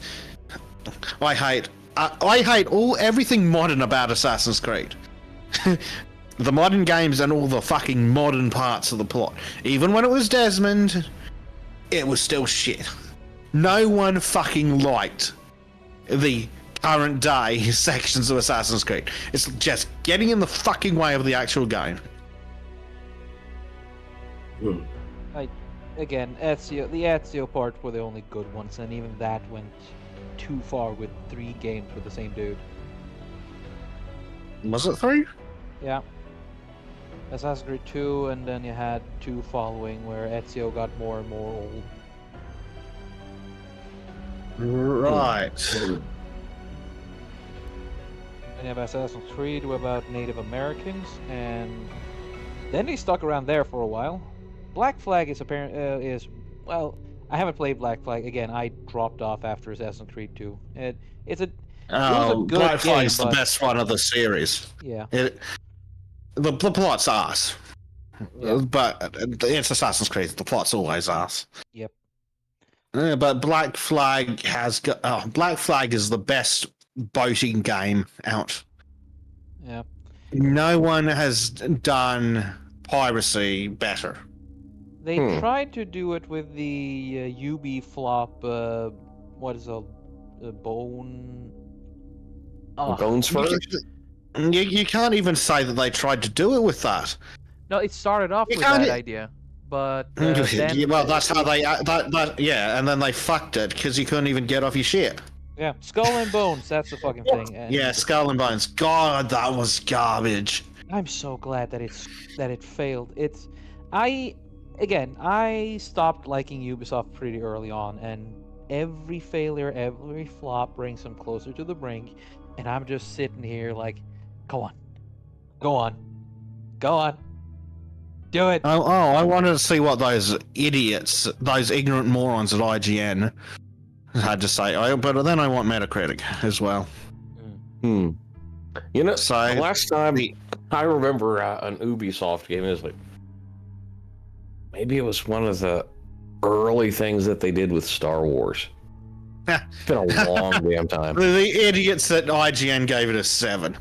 C: hate everything modern about Assassin's Creed. The modern games and all the fucking modern parts of the plot. Even when it was Desmond, it was still shit. No one fucking liked the current day sections of Assassin's Creed. It's just getting in the fucking way of the actual game.
A: Again, the Ezio parts were the only good ones, and even that went too far with 3 games with the same dude.
C: Was it 3?
A: Yeah. Assassin's Creed 2, and then you had 2 following where Ezio got more and more old.
C: Right.
A: And you have Assassin's Creed about Native Americans, and then they stuck around there for a while. Black Flag is well, I haven't played Black Flag again. I dropped off after Assassin's Creed 2. It was a good
C: Black Flag is
A: game,
C: the best one of the series.
A: Yeah.
C: The plot's ass.
A: Yeah.
C: But it's Assassin's Creed. The plot's always ass.
A: Yep.
C: But Black Flag Black Flag is the best boating game out.
A: Yeah.
C: No one has done piracy better.
A: They tried to do it with the Ubi flop. What is a bone?
B: Bones first?
C: You can't even say that they tried to do it with that.
A: No, it started off with that idea, but then
C: well, that's how they and then they fucked it because you couldn't even get off your ship.
A: Yeah, Skull and Bones. That's the fucking thing. And
C: Yeah, Skull and Bones. God, that was garbage.
A: I'm so glad that it failed. I stopped liking Ubisoft pretty early on, and every failure, every flop brings them closer to the brink, and I'm just sitting here like, go on, do it.
C: I wanted to see what those idiots, those ignorant morons at IGN had to say. But then I want Metacritic as well.
B: You know,
C: So
B: the last time I remember an Ubisoft game, it was like, maybe it was one of the early things that they did with Star Wars. It's been a long damn time.
C: The idiots at IGN gave it a 7.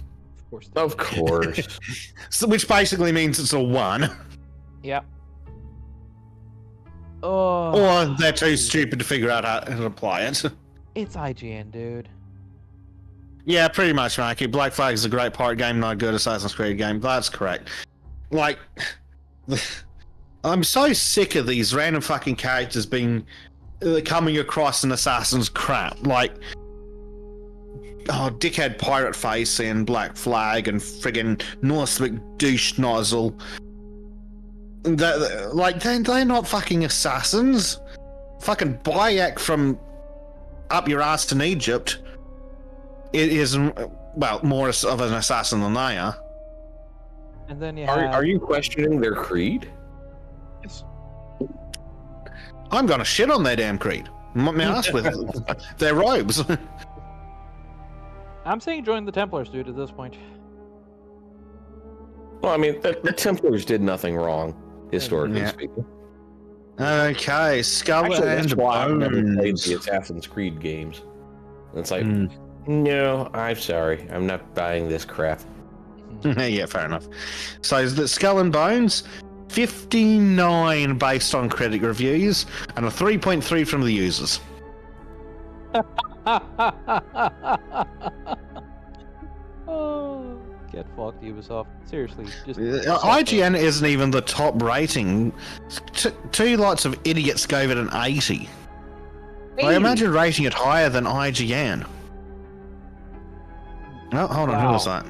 B: Of course.
C: So, which basically means it's a 1.
A: Yeah. Oh.
C: Or they're too stupid to figure out how to apply it.
A: It's IGN, dude.
C: Yeah, pretty much, Mikey. Black Flag is a great pirate game, not a good Assassin's Creed game. That's correct. Like, I'm so sick of these random fucking characters being coming across an assassin's crap, like dickhead pirate face and Black Flag and friggin' Northwick douche nozzle. They're not fucking assassins. Fucking Bayek from up your ass in Egypt is more of an assassin than they are.
A: And then you
B: Are you questioning their creed?
A: Yes.
C: I'm gonna shit on their damn creed. My ass with their robes.
A: I'm saying join the Templars, dude, at this point.
B: Well, I mean, the Templars did nothing wrong, historically speaking.
C: Okay, Skull
B: Actually, that's
C: and
B: why I've never played
C: Bones.
B: the Assassin's Creed games. It's like, no, I'm sorry, I'm not buying this crap.
C: Yeah, fair enough. So the Skull and Bones, 59 based on critic reviews, and a 3.3 from the users.
A: Oh, get fucked, Ubisoft. Seriously, just
C: IGN isn't even the top rating. Two lots of idiots gave it an 80. I imagine rating it higher than IGN. Oh, hold on, who was that?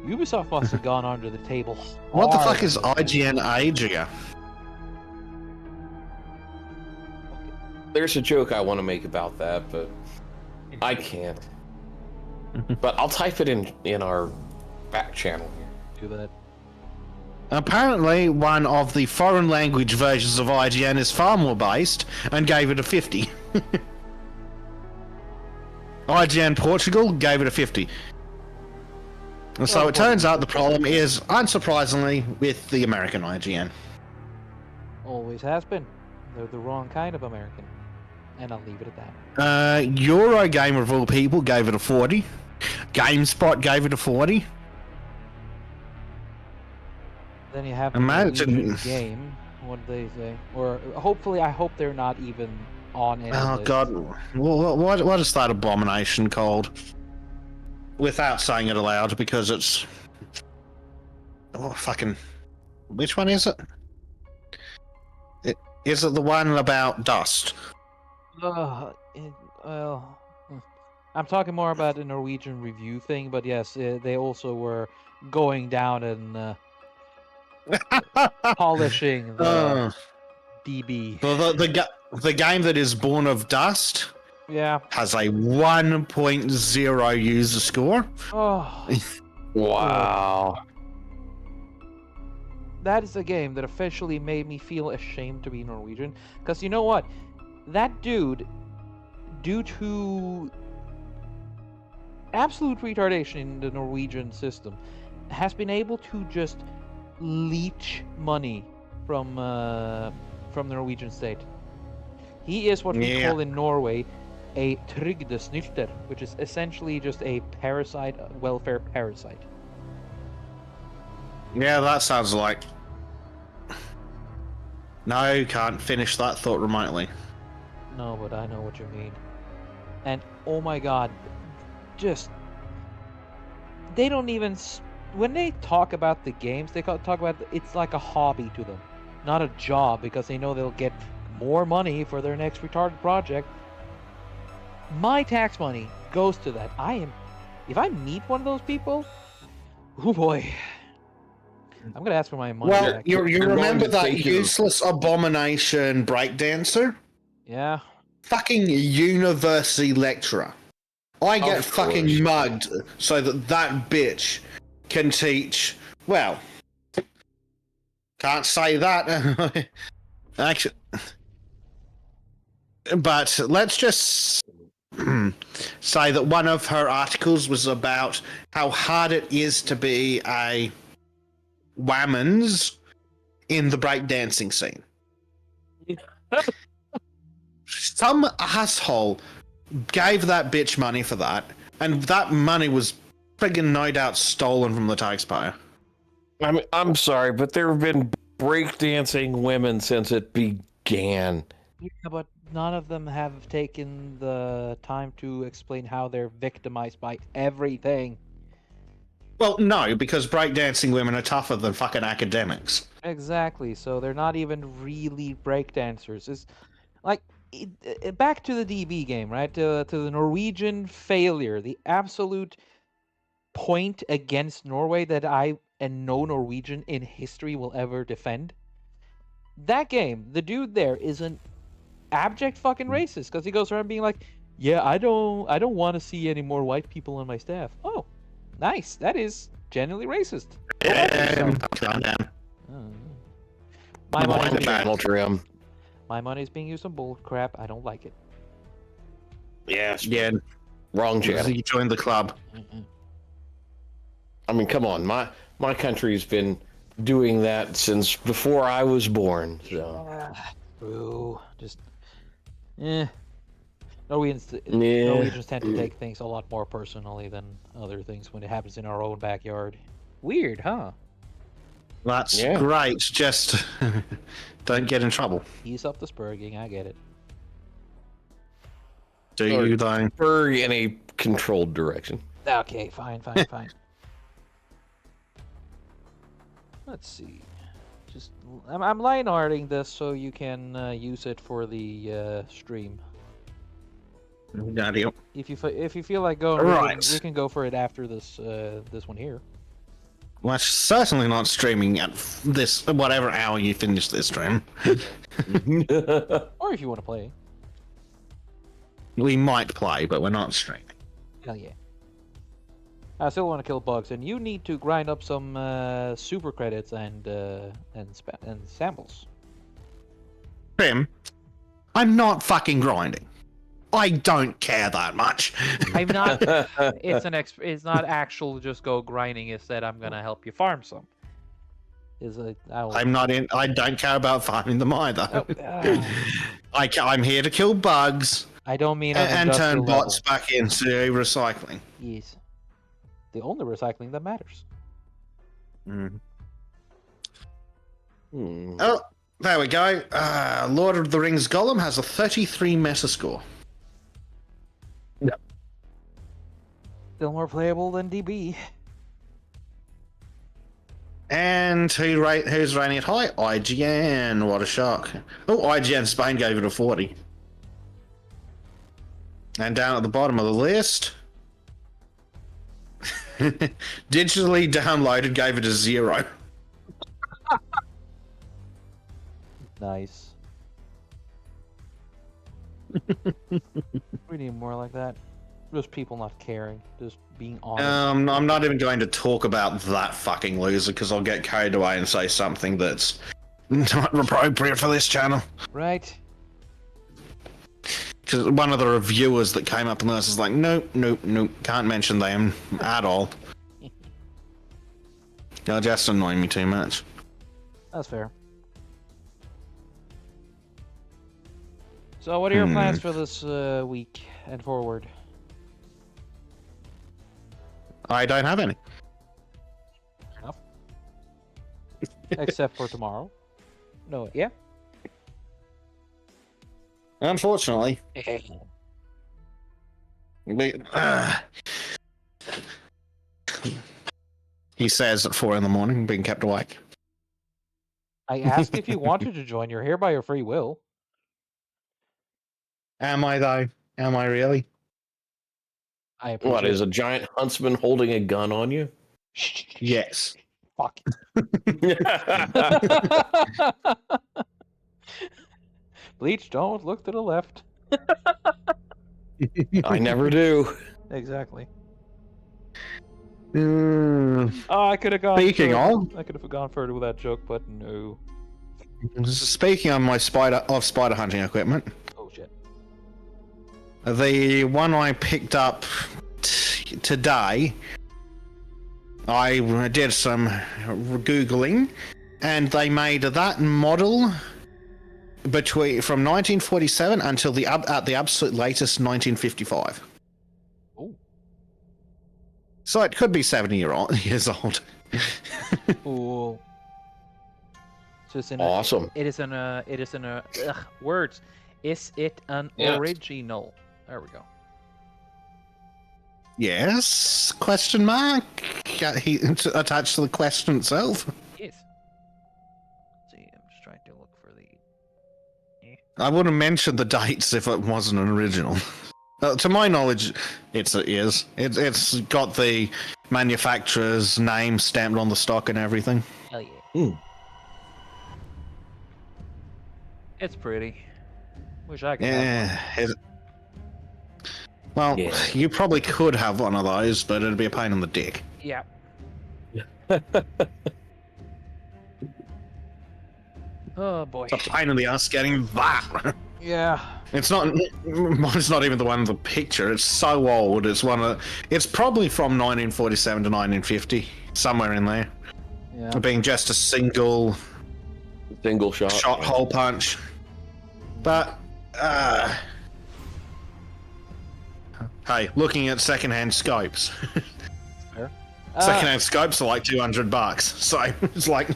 A: Ubisoft must have gone under the table.
C: What the fuck
A: hard.
C: is IGN aging?
B: There's a joke I want to make about that, but I can't. But I'll type it in our back channel here.
A: Do that.
C: Apparently, one of the foreign language versions of IGN is far more based and gave it a 50. IGN Portugal gave it a 50. And so it turns out the problem is, unsurprisingly, with the American IGN.
A: Always has been. They're the wrong kind of American. And I'll leave it at that.
C: Eurogamer of all people gave it a 40. GameSpot gave it a 40.
A: Then you have the
C: Imagine-
A: Norwegian game. What do they say? Or hopefully, I hope they're not even on any
C: Oh
A: list.
C: god, what is that abomination called? Without saying it aloud, because it's... Oh, fucking... Which one is it? Is it the one about dust?
A: Well, I'm talking more about the Norwegian review thing, but yes, they also were going down and polishing the DB.
C: Well, the game that is born of dust
A: Yeah.
C: has a 1.0 user score.
A: Oh,
B: Wow.
A: that is a game that officially made me feel ashamed to be Norwegian. Because you know what? That dude, due to absolute retardation in the Norwegian system, has been able to just leech money from the Norwegian state. He is what we call in Norway a trygdesnylter, which is essentially just a parasite, welfare parasite.
C: Yeah, that sounds like... No, can't finish that thought remotely.
A: No, but I know what you mean. And oh my god, just... They don't even... When they talk about the games, they talk about it's like a hobby to them, not a job, because they know they'll get more money for their next retarded project. My tax money goes to that. If I meet one of those people, oh boy, I'm gonna ask for my money
C: Well,
A: back.
C: you
B: You're
C: remember
B: going to
C: that
B: take your-
C: useless abomination breakdancer?
A: Yeah.
C: Fucking university lecturer. I get
B: Of
C: fucking
B: course.
C: mugged so that bitch can teach. Well, can't say that. Actually, but let's just say that one of her articles was about how hard it is to be a woman's in the breakdancing scene. Some asshole gave that bitch money for that, and that money was friggin' no doubt stolen from the taxpayer.
B: I'm sorry, but there have been breakdancing women since it began.
A: Yeah, but none of them have taken the time to explain how they're victimized by everything.
C: Well, no, because breakdancing women are tougher than fucking academics.
A: Exactly, so they're not even really breakdancers. It's like, back to the DB game, right? To the Norwegian failure, the absolute point against Norway that I and no Norwegian in history will ever defend. That game, the dude there is an abject fucking racist because he goes around being like, "Yeah, I don't want to see any more white people on my staff." Oh, nice. That is genuinely racist.
C: Calm down.
A: My
B: Mind the battle, Trym.
A: My money's being used on bull crap. I don't like it.
B: Yes.
C: Yeah,
B: Wrong channel.
C: you joined the club.
B: I mean, come on. My country's been doing that since before I was born. So.
A: Ooh, just Norwegians tend to take things a lot more personally than other things when it happens in our own backyard. Weird, huh?
C: That's great. Just don't get in trouble.
A: Ease up the spurging. I get it.
C: Do you though?
B: Or in a controlled direction.
A: Okay, fine. Let's see. Just I'm line-arting this so you can use it for the stream.
C: Got you.
A: If you feel like going,
C: Right.
A: we can go for it after this this one here.
C: Well, it's certainly not streaming at this whatever hour you finish this stream.
A: Or if you want to play.
C: We might play, but we're not streaming.
A: Hell yeah. I still want to kill bugs, and you need to grind up some super credits and samples.
C: Trym, I'm not fucking grinding. I don't care that much.
A: I'm not. It's not actual. Just go grinding. It's that I'm gonna help you farm some.
C: I'm not in. I don't care about farming them either. I'm here to kill bugs.
A: I don't mean
C: and turn bots back into recycling.
A: Yes. The only recycling that matters.
C: Oh, there we go. Lord of the Rings Golem has a 33 Metascore. Yep.
A: Still more playable than DB.
C: And who's rating it high? IGN. What a shock. Oh, IGN Spain gave it a 40. And down at the bottom of the list, digitally downloaded gave it a 0.
A: Nice. We need more like that. Just people not caring, just being honest.
C: I'm not even going to talk about that fucking loser because I'll get carried away and say something that's not appropriate for this channel.
A: Right.
C: Because one of the reviewers that came up on this is like, nope, can't mention them at all. They'll just annoy me too much.
A: That's fair. So, what are your plans for this week and forward?
C: I don't have any.
A: Enough. Except for tomorrow. No, yeah?
C: Unfortunately. He says at 4 a.m, being kept awake.
A: I asked if you wanted to join. You're here by your free will.
C: Am I, though? Am I really?
A: I appreciate
B: What, is a giant huntsman holding a gun on you?
C: Yes.
A: Fuck. Bleach, don't look to the left.
B: I never do.
A: Exactly.
C: Oh,
A: I could have gone.
C: Speaking of,
A: I could have gone further with that joke, but no.
C: speaking of my spider hunting equipment,
A: Oh shit.
C: the one I picked up today, I did some googling, and they made that model from 1947 until at the absolute latest 1955.
A: Oh.
C: So it could be 70 years old.
A: Cool. So it's
B: Awesome.
A: It is an words. Is it an original? There we go.
C: Yes? Question mark? He attached to the question itself.
A: Yes. See, I'm just trying to look for the
C: I wouldn't mention the dates if it wasn't an original. To my knowledge, it is. It's got the manufacturer's name stamped on the stock and everything.
A: Hell yeah.
B: Hmm.
A: It's pretty. Wish I could have one.
C: Well,
B: Yeah.
C: you probably could have one of those, but it'd be a pain in the dick.
A: Yeah. Oh boy.
C: It's a pain in the ass getting that.
A: Yeah.
C: It's not. Mine's not even the one in the picture. It's so old. It's one of. It's probably from 1947 to 1950, somewhere in there.
A: Yeah.
C: Being just a single
B: Shot.
C: hole punch. But hey, looking at secondhand scopes.
A: Fair.
C: Secondhand scopes are like $200, so it's like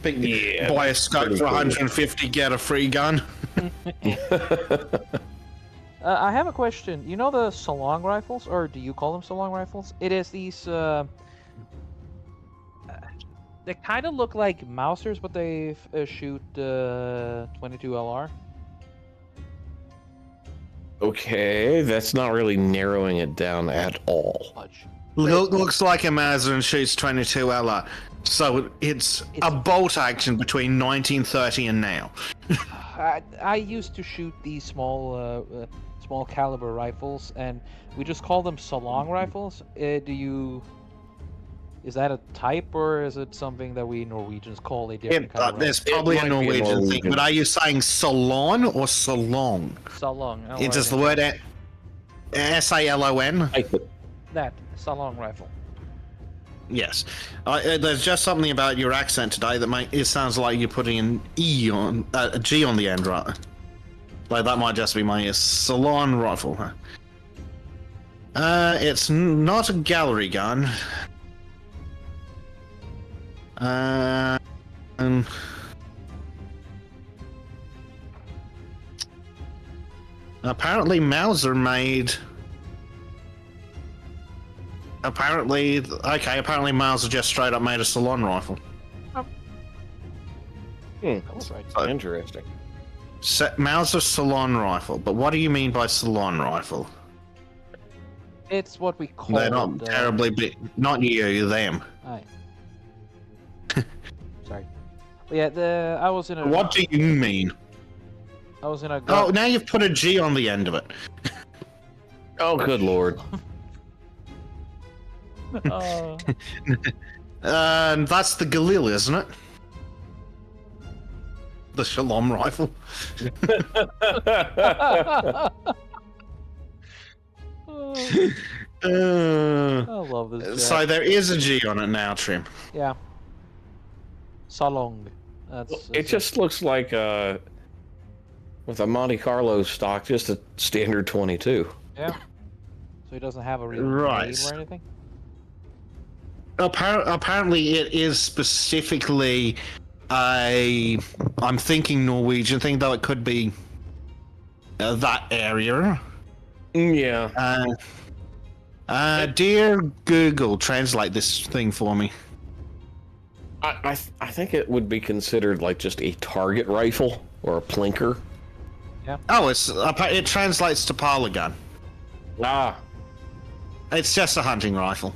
C: buy a scope for 150, get a free gun.
A: I have a question. You know the Salong rifles, or do you call them Salong rifles? It is these. They kind of look like Mausers, but they shoot 22 LR.
B: Okay, that's not really narrowing it down at all.
A: Much.
C: Looks like a Mauser and shoots 22 LR. So it's a bolt action between 1930 and now.
A: I used to shoot these small caliber rifles, and we just call them Salong rifles. Is that a type, or is it something that we Norwegians call a different kind of rifle?
C: There's probably a Norwegian thing, but are you saying salon or salong?
A: Salong.
C: It does the word SALON?
A: That Salong rifle.
C: Yes. There's just something about your accent today that it sounds like you're putting an a G on the end, right? Like that might just be my salon rifle. Huh? It's not a gallery gun. Apparently Mauser made. Apparently Mauser just straight up made a salon rifle.
A: That's right.
B: Interesting.
C: Mauser salon rifle, but what do you mean by salon rifle?
A: It's what we call.
C: They're not terribly big. Not you, them.
A: Aye. Sorry. But yeah, I was in a.
C: What do you mean?
A: I was in a.
C: Oh, now you've put a G on the end of it.
B: Oh, good lord.
C: That's the Galil, isn't it? The Shalom rifle.
A: I love this.
C: So there is a G on it now, Trym.
A: Yeah. Salong.
B: It just looks like with a Monte Carlo stock, just a standard 22.
A: Yeah. So he doesn't have a real
C: Right.
A: name or anything.
C: Apparently, it is specifically I'm thinking Norwegian thing, though it could be that area.
B: Yeah.
C: Dear Google, translate this thing for me.
B: I think it would be considered like just a target rifle or a plinker.
C: Oh, it translates to parlor gun.
B: Ah.
C: It's just a hunting rifle.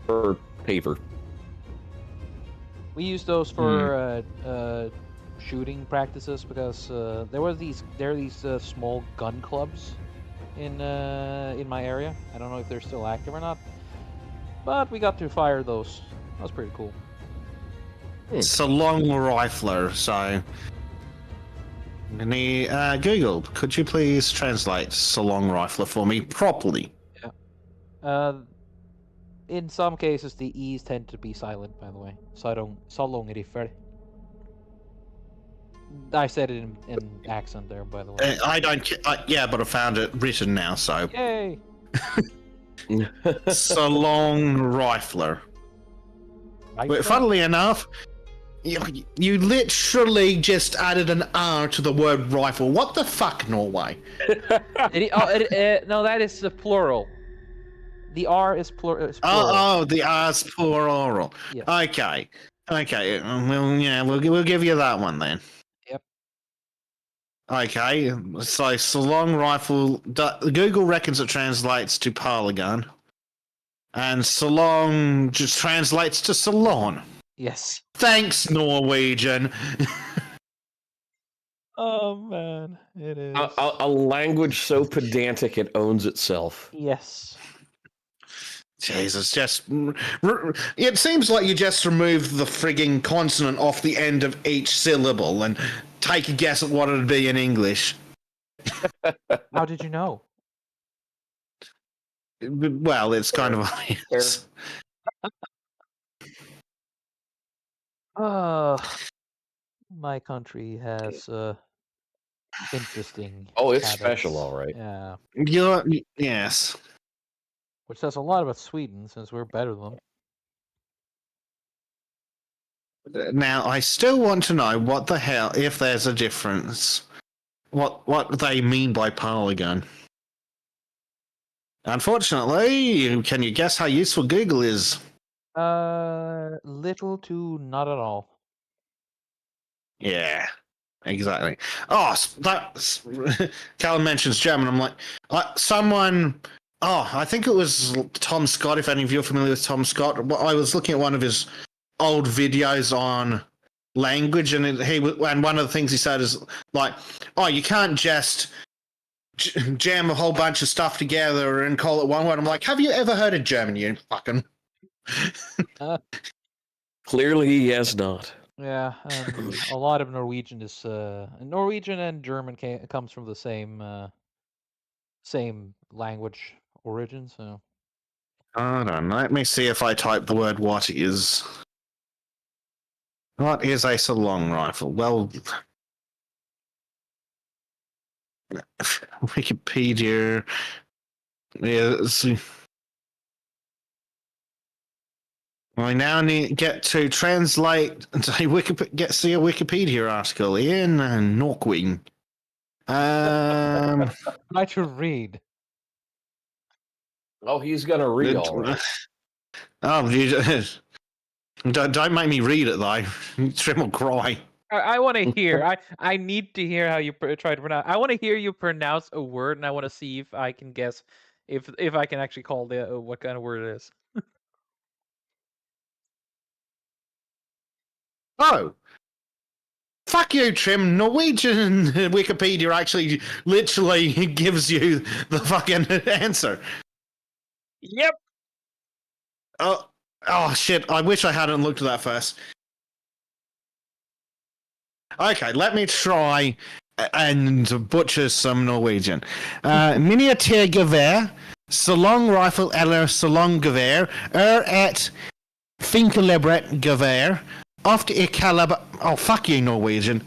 B: Or paper.
A: We use those for shooting practices because there are these small gun clubs in my area. I don't know if they're still active or not, but we got to fire those. That was pretty cool.
C: It's a long rifler, so. Google, could you please translate Salong rifler for me properly?
A: Yeah. In some cases, the E's tend to be silent, by the way. Salong rifle. I said it in accent there, by the way.
C: I don't. Yeah, but I found it written now, so.
A: Yay!
C: Salong rifler. But funnily enough, you literally just added an R to the word rifle. What the fuck, Norway?
A: No, that is the plural. The R is plural.
C: Oh, the R's plural.
A: Yes.
C: Okay. Well, yeah, we'll give you that one then. Okay, so salon rifle. Google reckons it translates to polygon, and salon just translates to salon.
A: Yes.
C: Thanks, Norwegian.
A: Oh man, it is.
B: A language so pedantic it owns itself.
A: Yes.
C: Jesus, just it seems like you just removed the frigging consonant off the end of each syllable and take a guess at what it'd be in English.
A: How did you know?
C: Well, it's kind of obvious.
A: My country has interesting.
B: Oh, it's
A: habits.
B: special, all right.
A: Yeah.
C: Yes.
A: Which says a lot about Sweden, since we're better than them.
C: Now, I still want to know what the hell, if there's a difference, what they mean by polygon. Unfortunately, can you guess how useful Google is?
A: Little to not at all.
C: Yeah, exactly. Oh, that's Callum mentions German. I'm like, someone. Oh, I think it was Tom Scott. If any of you are familiar with Tom Scott, I was looking at one of his old videos on language, and and one of the things he said is like, oh, you can't just jam a whole bunch of stuff together and call it one word. I'm like, have you ever heard of German, you fucking?
B: Clearly, he has not.
A: Yeah, a lot of Norwegian is Norwegian and German comes from the same language origin. So
C: Hold on, let me see if I type the word "what is." What is a salon rifle? Well, Wikipedia is. I now need to get to translate and see a Wikipedia article in Norway.
A: I should read.
B: Oh, he's gonna read all right.
C: Oh, don't make me read it though. Trym will cry.
A: I want to hear. I need to hear how you try to pronounce. I want to hear you pronounce a word, and I want to see if I can guess if I can actually call the what kind of word it is.
C: Oh, fuck you, Trym. Norwegian Wikipedia actually literally gives you the fucking answer.
A: Yep.
C: Oh shit! I wish I hadn't looked at that first. Okay, let me try and butcher some Norwegian. Miniatyrgevär, salongrifle eller salonggevär ett finkalibrat-gevär. Ofta I caliber. Oh, fuck you, Norwegian.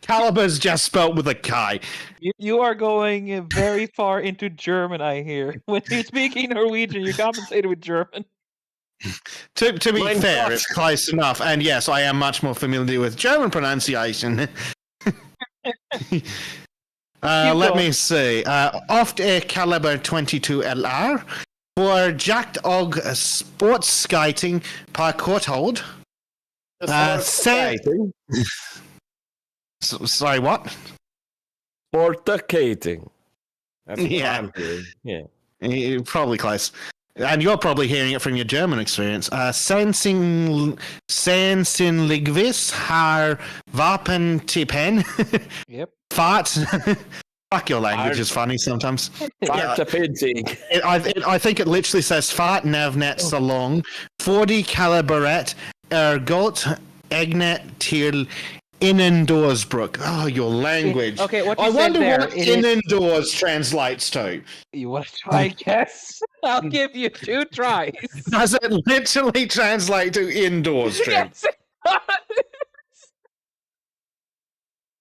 C: Caliber's just spelt with a K.
A: You are going very far into German, I hear. When you're speaking Norwegian, you compensate with German.
C: To be fair, it's close enough. And yes, I am much more familiar with German pronunciation. Let me see. Ofta caliber 22 LR for jakt og sportsskating på korthold. Sorry, what?
B: Sportacating. That's what
C: Yeah.
B: I'm hearing. Yeah.
C: Probably close. And you're probably hearing it from your German experience. Sensinligvis har vapentypen.
A: Yep.
C: Fart. Fuck, your language is funny sometimes.
B: Fartapidzing.
C: I think it literally says fart navnet salong 40 caliberet ergot egnet till innendoorsbrook. Oh, your language.
A: Okay, what you
C: I
A: said
C: wonder
A: there,
C: what
A: it is-
C: innendoors translates to.
A: You want to try? Guess. I'll give you 2 tries.
C: Does it literally translate to indoors, Trym?
A: Yes.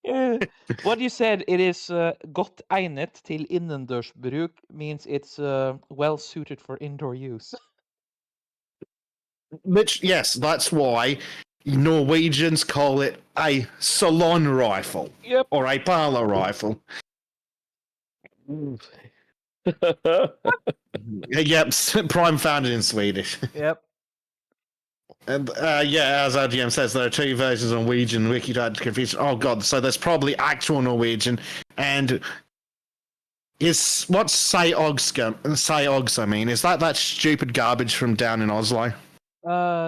A: Yeah. What you said, it is gott egnet till innendørsbruk, means it's well suited for indoor use.
C: Yes, that's why Norwegians call it a salon rifle.
A: Yep.
C: Or a parlor rifle. Yep, prime founded in Swedish.
A: Yep.
C: And, yeah, as RGM says, there are two versions of Norwegian. Wiki tried to confuse. Oh god, so there's probably actual Norwegian, and what's Sayogsa I mean? Is that stupid garbage from down in Oslo?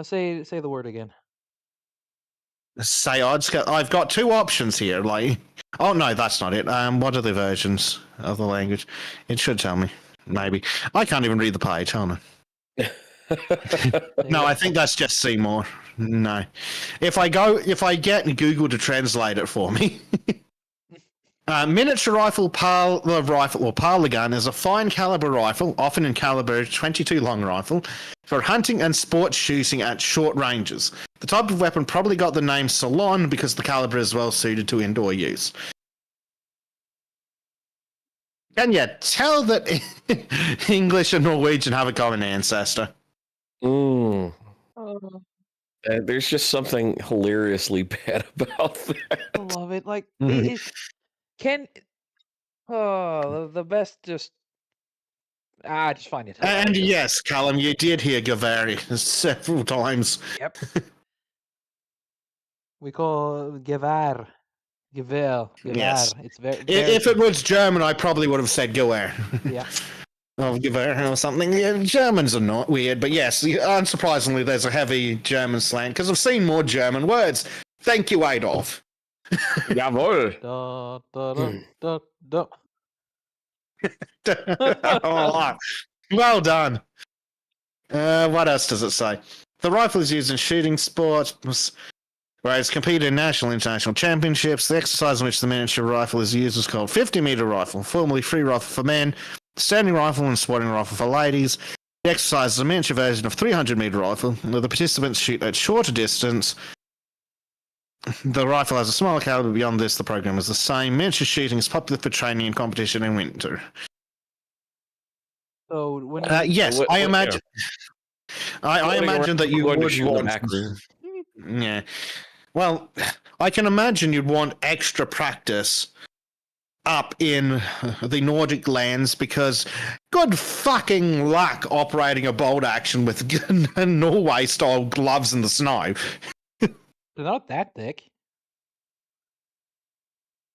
A: Say the word again.
C: Sayogsa. I've got two options here. Like, oh no, that's not it. What are the versions of the language? It should tell me. Maybe I can't even read the page. Hold on. No, I think that's just Seymour. No, if I get Google to translate it for me. Miniature rifle, parlor gun is a fine caliber rifle, often in caliber 22 long rifle, for hunting and sports shooting at short ranges. The type of weapon probably got the name Salon because the caliber is well suited to indoor use. Can you tell that English and Norwegian have a common ancestor?
B: There's just something hilariously bad about that.
A: I love it. Like, the best just find it.
C: And yes, Callum, you did hear Gavari several times.
A: Yep. We call Gewehr. Gewehr.
C: Yes.
A: It's very.
C: If it was German, I probably would have said Gewehr.
A: Yeah.
C: Or Gewehr or something. Yeah, Germans are not weird, but yes, unsurprisingly, there's a heavy German slang because I've seen more German words. Thank you, Adolf.
B: Jawohl.
A: Da, da, da.
C: Oh, well done. What else does it say? The rifle is used in shooting sports, where it's competed in national and international championships. The exercise in which the miniature rifle is used is called 50-meter rifle, formerly free rifle for men, standing rifle and sporting rifle for ladies. The exercise is a miniature version of 300-meter rifle, where the participants shoot at shorter distance. The rifle has a smaller caliber. Beyond this, the program is the same. Miniature shooting is popular for training and competition in winter.
A: So when
C: yes, I imagine. I imagine that you would want. Yeah. Well, I can imagine you'd want extra practice up in the Nordic lands because good fucking luck operating a bolt action with Norway-style gloves in the snow.
A: they're not that thick.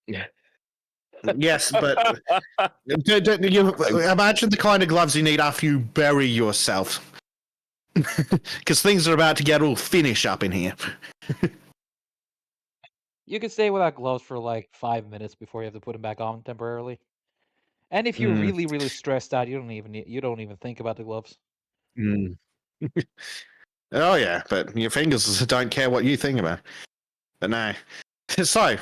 B: Yeah.
C: Yes, but you imagine the kind of gloves you need after you bury yourself. Because things are about to get all Finnish up in here.
A: You can stay without gloves for like 5 minutes before you have to put them back on temporarily. And if you're really, really stressed out, you don't even think about the gloves.
C: Oh yeah, but your fingers don't care what you think about. But no. So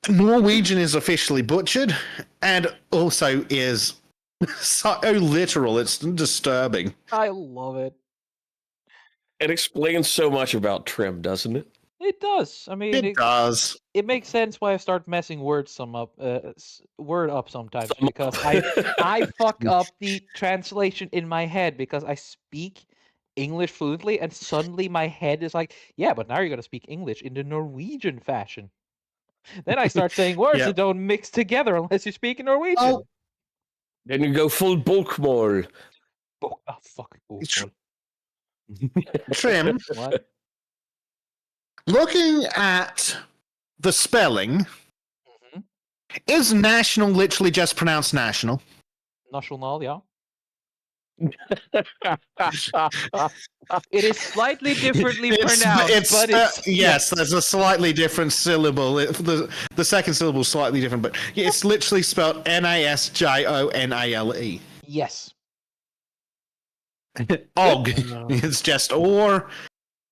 C: Norwegian is officially butchered and also is so literal, it's disturbing.
A: I love it.
B: It explains so much about Trym, doesn't it?
A: It does. I mean,
C: It does.
A: It makes sense why I start messing word up sometimes because I fuck up the translation in my head because I speak English fluently and suddenly my head is like, yeah, but now you're gonna speak English in the Norwegian fashion. Then I start saying words that don't mix together unless you speak in Norwegian.
C: Oh.
B: Then you go full bulkmål.
A: Fuck bulkmål.
C: Trym,
A: What?
C: looking at the spelling, is national literally just pronounced national?
A: National, yeah. It is slightly differently pronounced, but it's
C: yes, there's a slightly different syllable. The second syllable is slightly different, but it's literally spelled Nasjonale.
A: Yes.
C: Og. It's just or.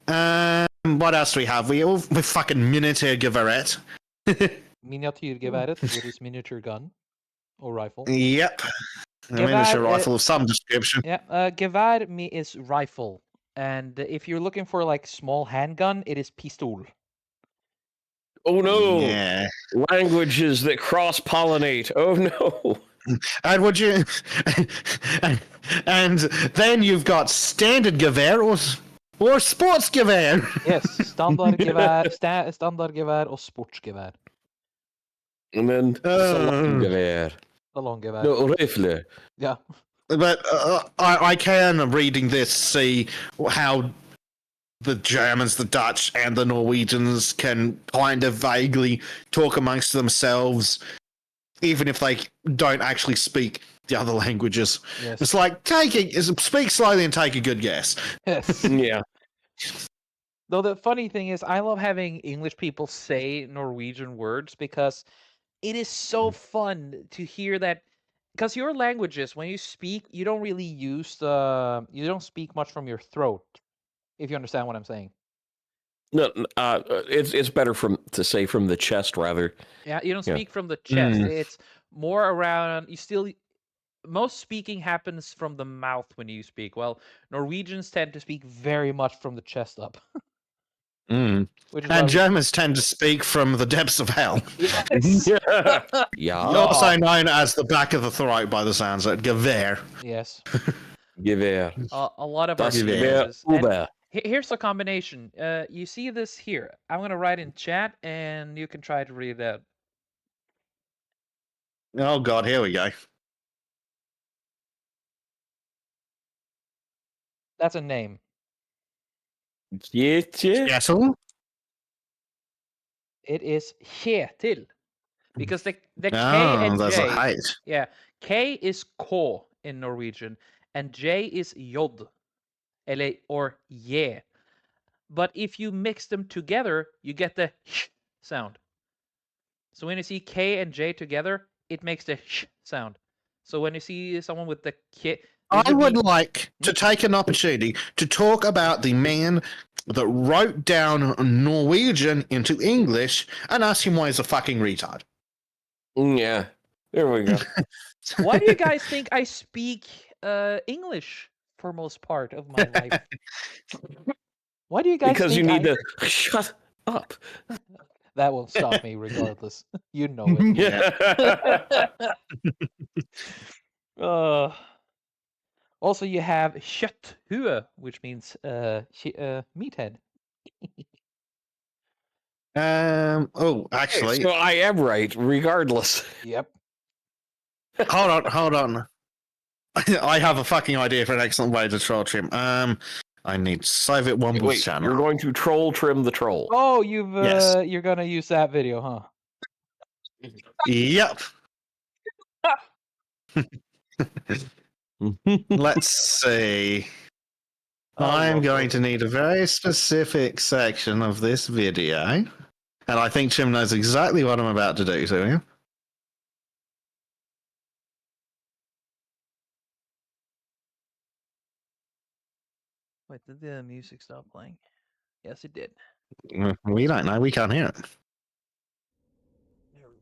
C: What else do we have? We fucking Miniatyrgeväret.
A: Miniatyrgeväret, which is miniature gun or rifle.
C: Yep. A miniature rifle of some description.
A: Yeah, Gevär is rifle, and if you're looking for like small handgun, it is pistol.
B: Oh no!
C: Yeah.
B: Languages that cross-pollinate. Oh no!
C: And would you? And then you've got standard Gevär or sportsgevär.
A: Yes, standardgevär och sportsgevär.
B: And then salonggevär.
A: Salonggevär.
B: No, rifle.
A: Yeah.
C: But I can, reading this, see how the Germans, the Dutch, and the Norwegians can kind of vaguely talk amongst themselves, even if they don't actually speak the other languages.
A: Yes.
C: It's like speak slowly and take a good guess.
A: Yes.
B: Yeah.
A: Though the funny thing is, I love having English people say Norwegian words because it is so fun to hear that. Because your languages, when you speak, you don't really you don't speak much from your throat, if you understand what I'm saying.
B: No, it's better to say from the chest rather.
A: Yeah, you don't
B: Yeah.
A: speak from the chest.
C: Mm.
A: It's more around. Most speaking happens from the mouth when you speak. Well, Norwegians tend to speak very much from the chest up,
C: Mm.
A: which is
C: And
A: why
C: Germans tend to speak from the depths of hell.
A: yes,
B: Yeah.
C: Also known as the back of the throat by the sounds of Gewehr.
A: yes.
B: Gewehr.
A: A lot of our
B: Das Gewehr.
A: languages. And
B: Uber.
A: here's the combination. You see this here. I'm gonna write in chat, and you can try to read it out.
C: Oh god, here we go.
A: That's a name.
B: Kjetil.
C: Kjetil?
A: It is Kjetil, because the K
C: Oh,
A: and
C: that's
A: J.
C: a hate.
A: Yeah, K is K in Norwegian, and J is J, or J. But if you mix them together, you get the sh sound. So when you see K and J together, it makes the sh sound. So when you see someone with the K,
C: I would like to take an opportunity to talk about the man that wrote down Norwegian into English and ask him why he's a fucking retard.
B: Yeah. There we go.
A: Why do you guys think I speak English for most part of my life? Why do you guys
B: Because
A: think
B: you need to shut up.
A: That will stop me regardless. You know it.
B: Yeah.
A: Also, you have kjøtthue, which means meathead.
C: Oh, actually,
B: So I am right, regardless.
A: Yep.
C: hold on. I have a fucking idea for an excellent way to troll Trym. I need to save it one
B: Wait,
C: channel.
B: you're going to troll Trym the troll.
A: Oh,
C: Yes.
A: you're gonna use that video, huh?
C: Yep. Let's see. I'm going to need a very specific section of this video. And I think Trym knows exactly what I'm about to do to him.
A: Wait, did the music stop playing? Yes, it did.
C: We don't know. We can't hear it.
A: There we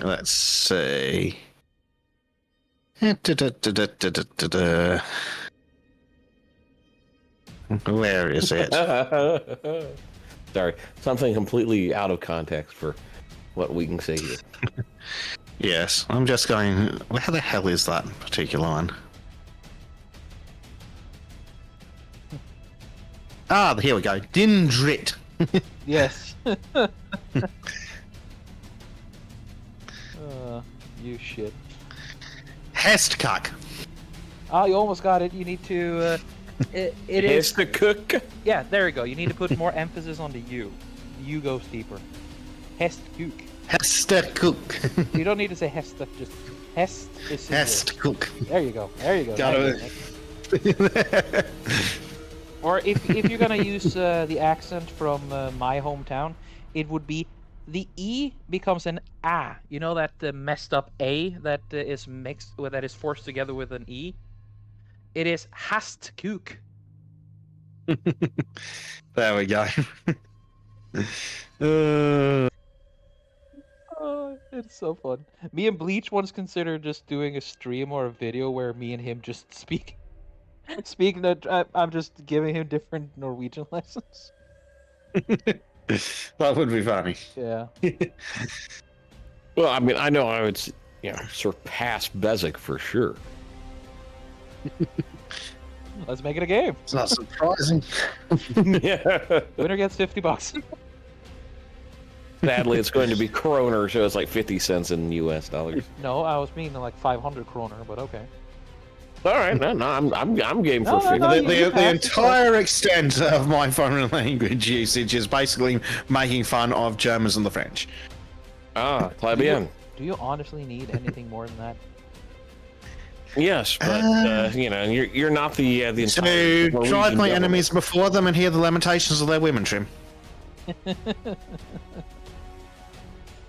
A: go.
C: Let's see. Where is it?
B: Sorry, something completely out of context for what we can see here.
C: Yes, I'm just going. Where the hell is that particular one? Ah, here we go. Dindrit.
A: Yes. You shit.
C: Hestkuk.
A: Oh, you almost got it. You need to. It
B: It's
A: is.
B: the cook.
A: Yeah, there you go. You need to put more emphasis on the U. The U goes deeper. Hestkuk.
C: Hestekuk.
A: You don't need to say hest. Just hest is singular.
C: Hestkuk.
A: There you go. There you go.
C: Got
A: Now
C: it.
A: you make- Or if you're gonna use the accent from my hometown, it would be the E becomes an A. You know that messed up A that is mixed with that is forced together with an E. It is hastkuk.
C: There we go.
A: Oh, it's so fun. Me and Bleach once considered just doing a stream or a video where me and him just speak. Speaking that, I'm just giving him different Norwegian lessons.
C: That would be funny.
A: Yeah.
B: Well, I mean, I know I would, surpass Bezic for sure.
A: Let's make it a game.
C: It's not surprising.
B: Yeah.
A: Winner gets $50.
B: Sadly, it's going to be kroner, so it's like 50 cents in U.S. dollars.
A: No, I was meaning like 500 kroner, but okay.
B: All right, no, I'm game for
A: No,
B: 50.
A: no,
C: The
A: passed it,
C: entire extent of my foreign language usage is basically making fun of Germans and the French.
B: Ah, très bien.
A: Do you honestly need anything more than that?
B: Yes, but you know, you're not the entire
C: So
B: Norwegian
C: drive my
B: government.
C: enemies before them and hear the lamentations of their women, Trym.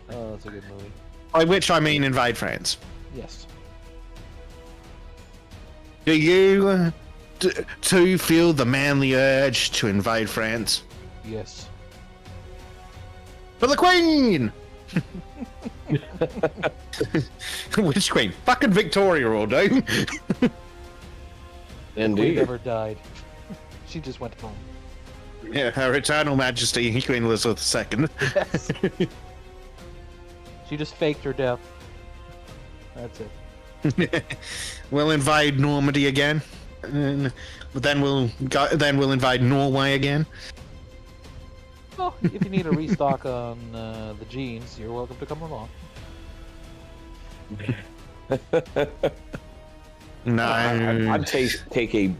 A: Oh, that's a good movie.
C: By which I mean invade France.
A: Yes.
C: Do you too feel the manly urge to invade France?
A: Yes.
C: For the Queen! Which Queen? Fucking Victoria will do.
A: Queen
B: Indeed.
A: never died. She just went home.
C: Yeah, Her Eternal Majesty, Queen Elizabeth II.
A: Yes. She just faked her death. That's it.
C: We'll invade Normandy again. But then we'll invade Norway again.
A: Well, if you need a restock on the jeans, you're welcome to come along.
C: No.
B: I'd take a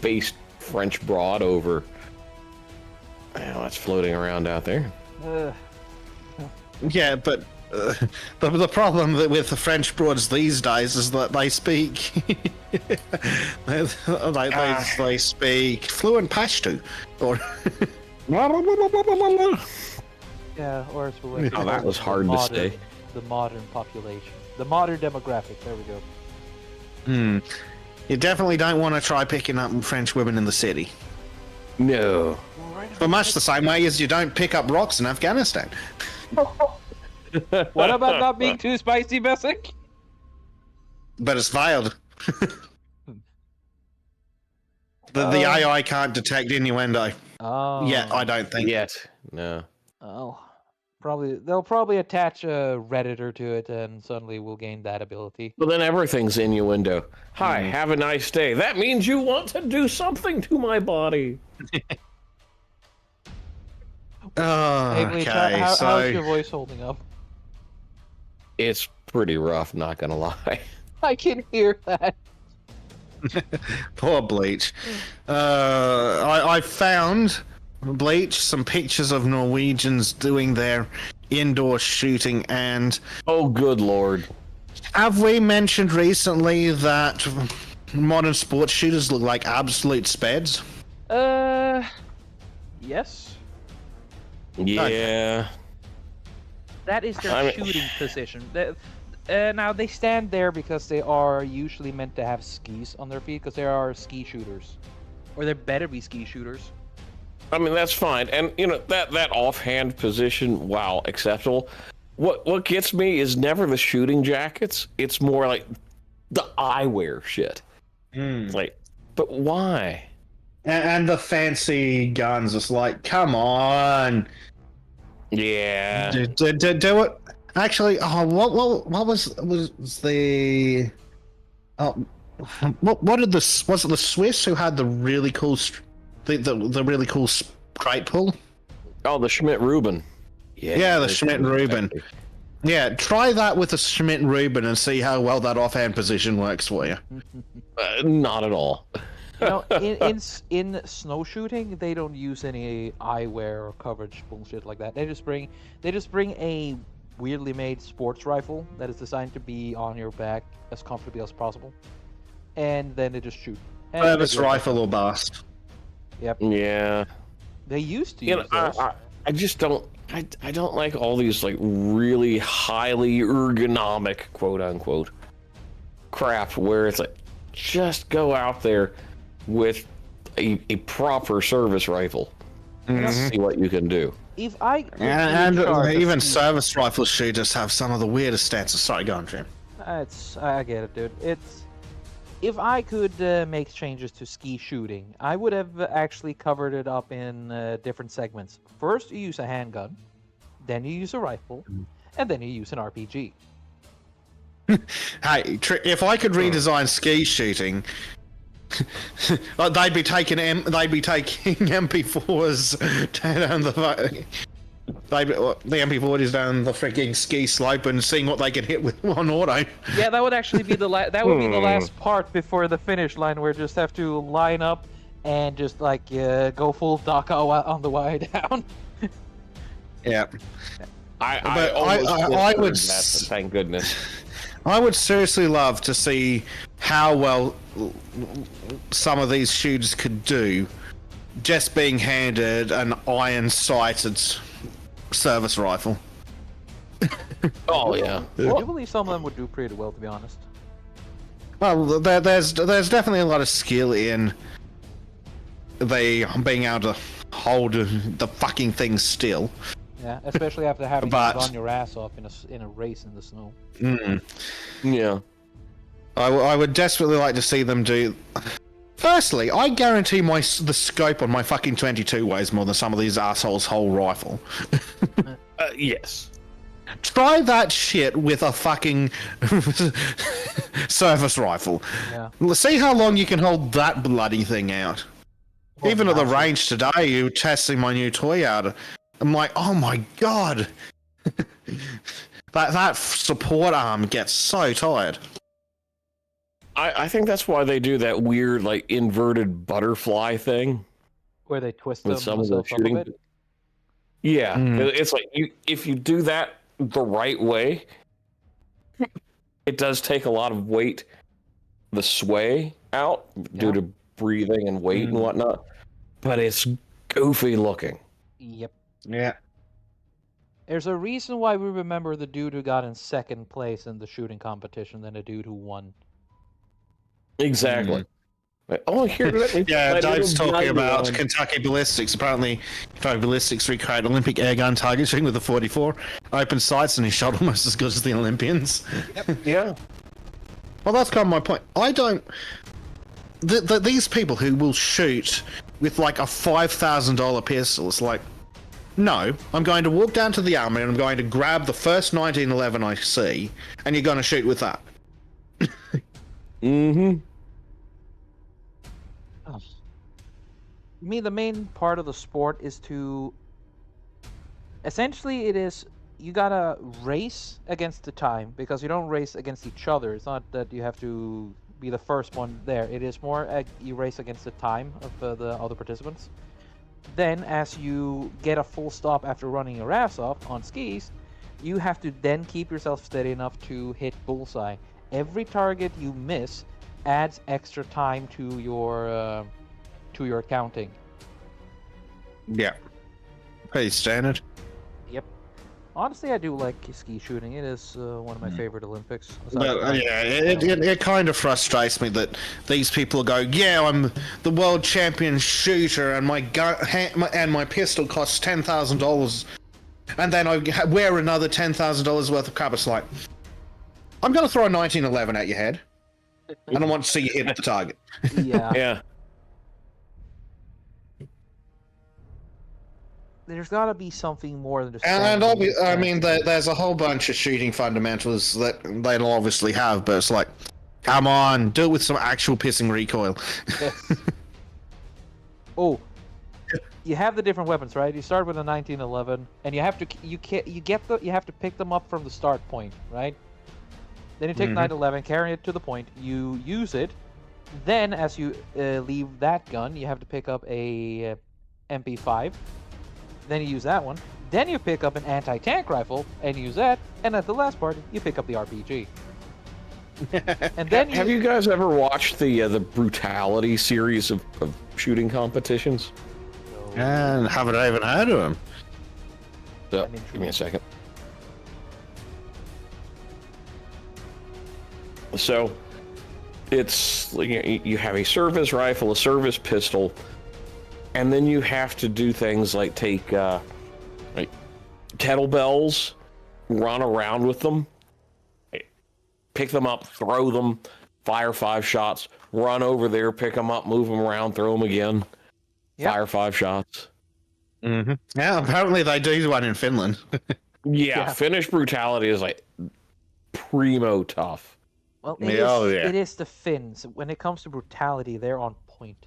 B: base French broad over. Well, that's floating around out there.
C: Yeah, but the problem with the French broads these days is that they speak they speak fluent Pashto, or
A: Yeah, or it's what
B: Oh, that was hard to say.
A: The modern population. The modern demographic. There we go.
C: You definitely don't want to try picking up French women in the city.
B: No.
C: But much the same way as you don't pick up rocks in Afghanistan.
A: What about not being too spicy, Bessic?
C: But it's veiled. The AI can't detect innuendo.
A: Oh.
C: Yeah, I don't think.
B: Yet. No.
A: Oh. They'll probably attach a Redditor to it, and suddenly we'll gain that ability.
B: Well, then everything's innuendo. Hi, have a nice day. That means you want to do something to my body.
C: Oh,
A: Hey, Bleach,
C: okay,
A: how's
C: so
A: your voice holding up?
B: It's pretty rough, not gonna lie.
A: I can hear that.
C: poor Bleach. I found Bleach some pictures of Norwegians doing their indoor shooting, and
B: Oh, good lord.
C: have we mentioned recently that modern sports shooters look like absolute speds?
A: Yes.
B: Yeah.
A: That is their
B: I mean-
A: shooting position. Now, they stand there because they are usually meant to have skis on their feet, because they are ski shooters. Or they better be ski shooters.
B: I mean, that's fine. And, you know, that offhand position, wow, acceptable. What gets me is never the shooting jackets. It's more like the eyewear shit. Like, but why?
C: And the fancy guns. It's like, come on.
B: Yeah.
C: Do it. Actually, what was the what did this, was it the Swiss who had the really cool the really cool straight pull?
B: Oh, the Schmidt-Rubin.
C: Yeah, the Schmidt-Rubin. Yeah, try that with the Schmidt-Rubin and see how well that offhand position works for you.
B: Not at all.
A: You know, in snow shooting, they don't use any eyewear or coverage bullshit like that. They just bring a weirdly made sports rifle that is designed to be on your back as comfortably as possible, and then they just shoot. And
C: Service
A: they do it.
C: rifle or bust.
A: Yep.
B: Yeah.
A: They used to
B: You
A: use
B: know,
A: those.
B: I just don't. I don't like all these like really highly ergonomic quote unquote crap where it's like just go out there with a proper service rifle and see what you can do.
A: If I could
C: And
A: recharge a
C: even
A: ski-
C: service rifle shooters have some of the weirdest stances. Sorry, go on, Jim.
A: I get it, dude. If I could make changes to ski shooting, I would have actually covered it up in different segments. First, you use a handgun, then you use a rifle, and then you use an RPG.
C: Hey, if I could redesign ski shooting, they'd be taking MP4s down the the MP40s down the freaking ski slope and seeing what they can hit with one auto.
A: Yeah, that would actually be the last part before the finish line, where you just have to line up and just like go full Daka on the way down.
C: Yeah.
B: I would. Thank goodness.
C: I would seriously love to see how well some of these shooters could do just being handed an iron-sighted service rifle.
B: Oh yeah.
A: I believe some of them would do pretty well, to be honest.
C: Well, there's definitely a lot of skill in being able to hold the fucking thing still.
A: Yeah, especially after having to run your ass off in a race in the snow.
B: Yeah.
C: I would desperately like to see them do. Firstly, I guarantee the scope on my fucking 22 weighs more than some of these assholes' whole rifle.
B: Yes.
C: Try that shit with a fucking service rifle.
A: Yeah.
C: See how long you can hold that bloody thing out.
A: Well,
C: Even at the range today, you were testing my new toy out. I'm like, oh my god. that support arm gets so tired.
B: I think that's why they do that weird, like, inverted butterfly thing.
A: Where they twist
B: with some of the
A: themselves up a
B: shooting.
A: bit.
B: Yeah, it's like if you do that the right way, it does take a lot of weight, the sway out due to breathing and weight and whatnot. But it's goofy looking.
A: Yep.
C: Yeah.
A: There's a reason why we remember the dude who got in second place in the shooting competition than the dude who won.
B: Exactly. Oh, here.
C: Yeah, Dave's talking about Kentucky Ballistics. Apparently, Kentucky Ballistics recreate Olympic airgun target shooting with a 44, open sights, and he shot almost as good as the Olympians.
B: Yep. Yeah.
C: Well, that's kind of my point. I don't. These people who will shoot with like a $5,000 pistol, it's like, no, I'm going to walk down to the armory and I'm going to grab the first 1911 I see, and you're going to shoot with that.
B: Mm-hmm.
A: Oh. I mean, the main part of the sport is to... Essentially, it is... You gotta race against the time, because you don't race against each other. It's not that you have to be the first one there. It is more you race against the time of the other participants. Then, as you get a full stop after running your ass off on skis, you have to then keep yourself steady enough to hit bullseye. Every target you miss adds extra time to your counting.
C: Yeah. Pretty standard.
A: Yep. Honestly, I do like ski shooting. It is one of my favorite Olympics.
C: But, yeah, it kind of frustrates me that these people go, yeah, I'm the world champion shooter, and my gun and my pistol costs $10,000, and then I wear another $10,000 worth of crap. It's like, I'm gonna throw a 1911 at your head, and I want to see you hit the target.
A: Yeah.
B: Yeah.
A: There's got to be something more than just.
C: And I mean, there's a whole bunch of shooting fundamentals that they'll obviously have, but it's like, come on, do it with some actual pissing recoil.
A: Yes. Oh, you have the different weapons, right? You start with a 1911, and you have to pick them up from the start point, right? Then you take 911, carry it to the point. You use it. Then, as you leave that gun, you have to pick up a MP5. Then you use that one. Then you pick up an anti-tank rifle and use that. And at the last part, you pick up the RPG. And then
B: have you guys ever watched the Brutality series of shooting competitions?
C: And haven't even heard of them.
B: So, give me a second. So, it's you have a service rifle, a service pistol, and then you have to do things like take like kettlebells, run around with them, pick them up, throw them, fire 5 shots, run over there, pick them up, move them around, throw them again, fire 5 shots.
C: Mm-hmm. Yeah, apparently they do one in Finland.
B: Yeah, Finnish Brutality is like primo tough.
A: Well, it is the Finns. When it comes to brutality, they're on point.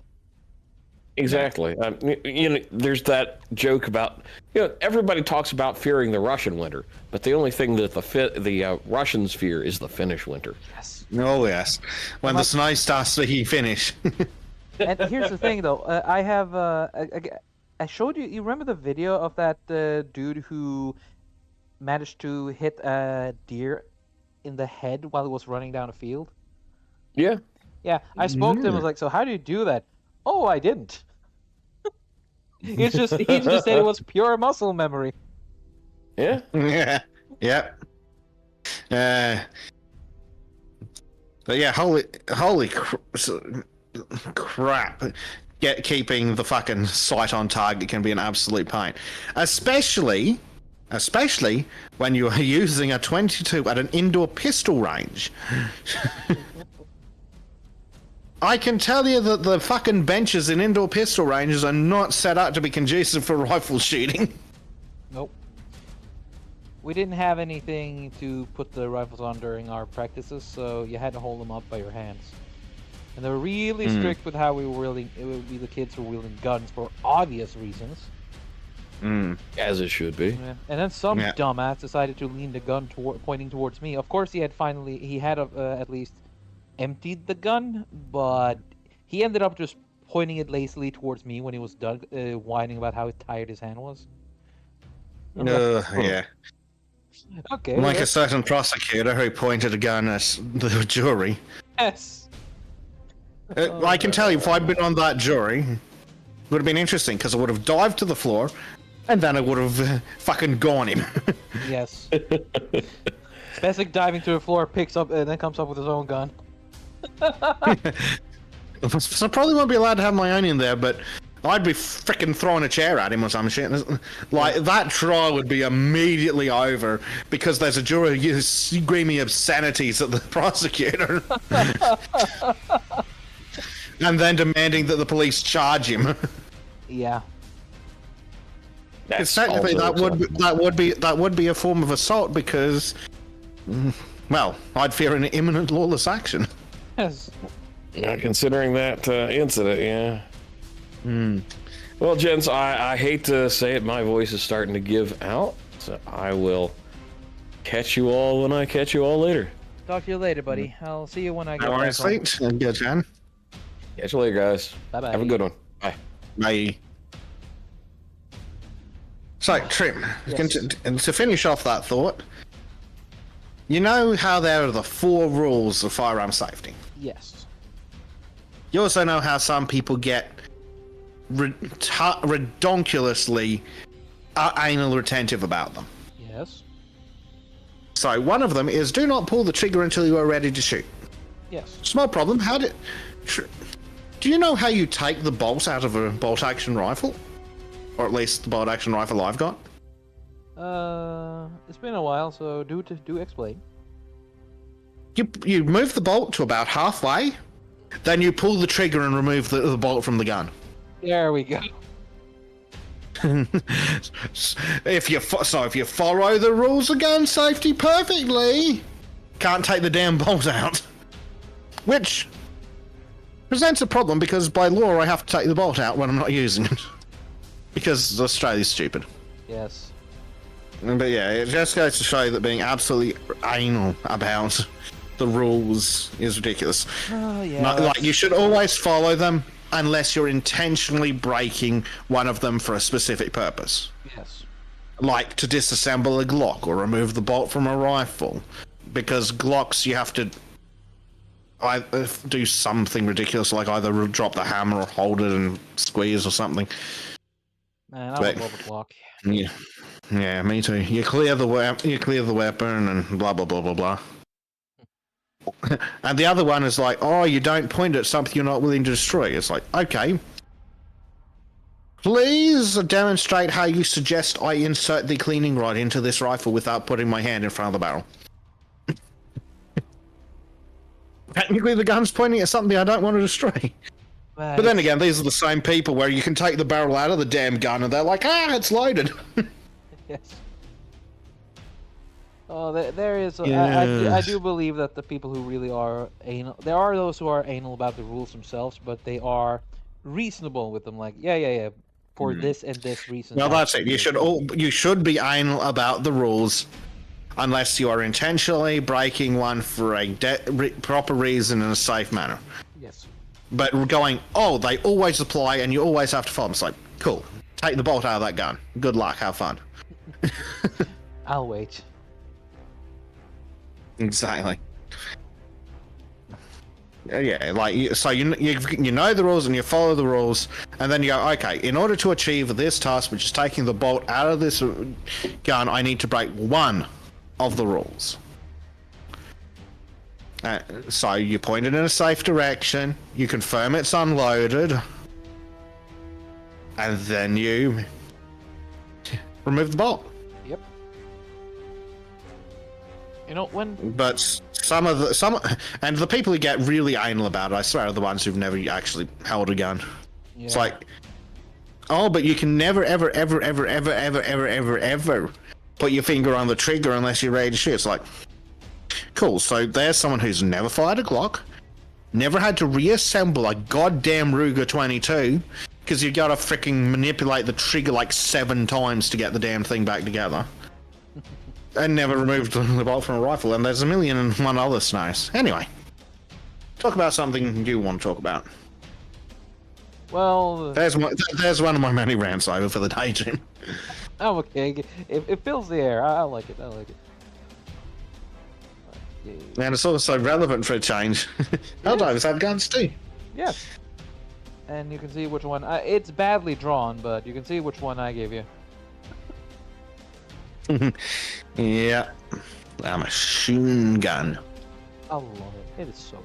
B: Exactly. There's that joke about, everybody talks about fearing the Russian winter, but the only thing that the Russians fear is the Finnish winter.
A: Yes.
C: Oh yes, when the snow starts to finish.
A: And here's the thing, though. I have I showed you. You remember the video of that dude who managed to hit a deer in the head while he was running down a field?
B: Yeah.
A: Yeah, I spoke to him. I was like, "So how do you do that?" Oh, I didn't. He just said it was pure muscle memory.
B: Yeah.
C: Yeah. Yep. But yeah, holy crap. Keeping the fucking sight on target can be an absolute pain. Especially when you are using a 22 at an indoor pistol range. I can tell you that the fucking benches in indoor pistol ranges are not set up to be conducive for rifle shooting.
A: Nope. We didn't have anything to put the rifles on during our practices, so you had to hold them up by your hands. And they were really strict with how we were wielding. It would be the kids who were wielding guns for obvious reasons.
B: As it should be.
A: Yeah. And then some dumbass decided to lean the gun pointing towards me. Of course, he had at least emptied the gun, but he ended up just pointing it lazily towards me when he was done whining about how tired his hand was.
C: Yeah.
A: Okay.
C: Like a certain prosecutor who pointed a gun at the jury.
A: Yes.
C: I can tell you, if I'd been on that jury, it would have been interesting, because I would have dived to the floor, and then I would have fucking gone him.
A: Yes. Basic diving to the floor, picks up, and then comes up with his own gun.
C: So I probably won't be allowed to have my own in there, but I'd be freaking throwing a chair at him or some shit. Like, that trial would be immediately over because there's a jury who's screaming obscenities at the prosecutor. And then demanding that the police charge him.
A: Yeah.
C: It's technically that would be a form of assault because, well, I'd fear an imminent lawless action.
A: Yes.
B: Yeah, considering that incident, yeah. Well, gents, I hate to say it, my voice is starting to give out, so I will catch you all when I catch you all later.
A: Talk to you later, buddy. I'll see you when I get
C: All right,
A: back home.
C: sweet. Good, Jan.
B: Catch you later, guys.
A: Bye-bye.
B: Have a good one. Bye.
C: Bye. So, Trym, to finish off that thought, you know how there are the 4 rules of firearm safety?
A: Yes.
C: You also know how some people get redonkulously anal retentive about them.
A: Yes.
C: So, one of them is do not pull the trigger until you are ready to shoot.
A: Yes.
C: Small problem. Do you know how you take the bolt out of a bolt-action rifle? Or at least the bolt-action rifle I've got?
A: It's been a while, so do explain.
C: You move the bolt to about halfway, then you pull the trigger and remove the bolt from the gun.
A: There we go.
C: If you follow the rules of gun safety perfectly, can't take the damn bolt out. Which presents a problem because by law I have to take the bolt out when I'm not using it. Because Australia's stupid.
A: Yes.
C: But yeah, it just goes to show that being absolutely anal about the rules is ridiculous.
A: Oh, yeah.
C: Like, you should always follow them unless you're intentionally breaking one of them for a specific purpose.
A: Yes.
C: Like to disassemble a Glock or remove the bolt from a rifle. Because Glocks, you have to do something ridiculous, like either drop the hammer or hold it and squeeze or something.
A: Man, I would love a Glock.
C: Yeah, me too. You clear the weapon and blah blah blah blah blah. And the other one is like, oh, you don't point at something you're not willing to destroy. It's like, okay, please demonstrate how you suggest I insert the cleaning rod into this rifle without putting my hand in front of the barrel. Technically, the gun's pointing at something I don't want to destroy. But then again, these are the same people where you can take the barrel out of the damn gun and they're like, it's loaded.
A: Yes. Oh, there is.
C: Yes.
A: I do believe that the people who really are anal. There are those who are anal about the rules themselves, but they are reasonable with them. Like, yeah, for this and this reason.
C: Well, that's it. You should be anal about the rules, unless you are intentionally breaking one for a proper reason in a safe manner.
A: Yes.
C: But going, they always apply, and you always have to follow them. It's like, cool. Take the bolt out of that gun. Good luck. Have fun.
A: I'll wait.
C: Exactly. Yeah, like so you know the rules and you follow the rules, and then you go, okay, in order to achieve this task, which is taking the bolt out of this gun, I need to break one of the rules. So you point it in a safe direction, you confirm it's unloaded, and then you remove the bolt.
A: Yep. You know,
C: But some and the people who get really anal about it, I swear, are the ones who've never actually held a gun.
A: Yeah.
C: It's like, but you can never, ever, ever, ever, ever, ever, ever, ever, ever put your finger on the trigger unless you're ready to shoot. It's like, cool. So there's someone who's never fired a Glock, never had to reassemble a goddamn Ruger 22 because you got to freaking manipulate the trigger like 7 times to get the damn thing back together. And never removed the bolt from a rifle, and there's a million and one other scenarios. Anyway, talk about something you want to talk about.
A: Well,
C: there's one of my many rants over for the day, Jim.
A: Oh, okay. It fills the air. I like it.
C: And it's also relevant for a change. Helldivers have guns too.
A: Yes. And you can see which one. It's badly drawn, but you can see which one I gave you.
C: Yeah, a machine gun.
A: I love it. It is so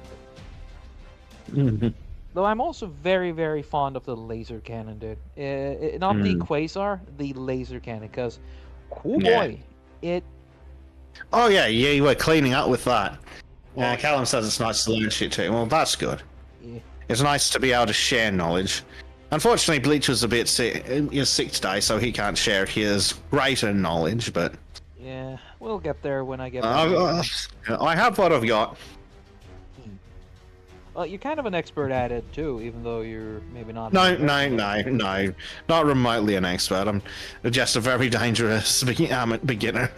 A: good. Though I'm also very, very fond of the laser cannon, dude. Not the quasar, the laser cannon, because, boy, it.
C: Oh yeah, you were cleaning up with that. Yeah, Callum says it's nice to learn shit too. Well, that's good.
A: Yeah.
C: It's nice to be able to share knowledge. Unfortunately, Bleach was a bit sick today, so he can't share his greater knowledge, but...
A: Yeah, we'll get there when I get
C: I have what I've got.
A: Well, you're kind of an expert at it, too, even though you're maybe not...
C: No. Not remotely an expert. I'm just a very dangerous beginner.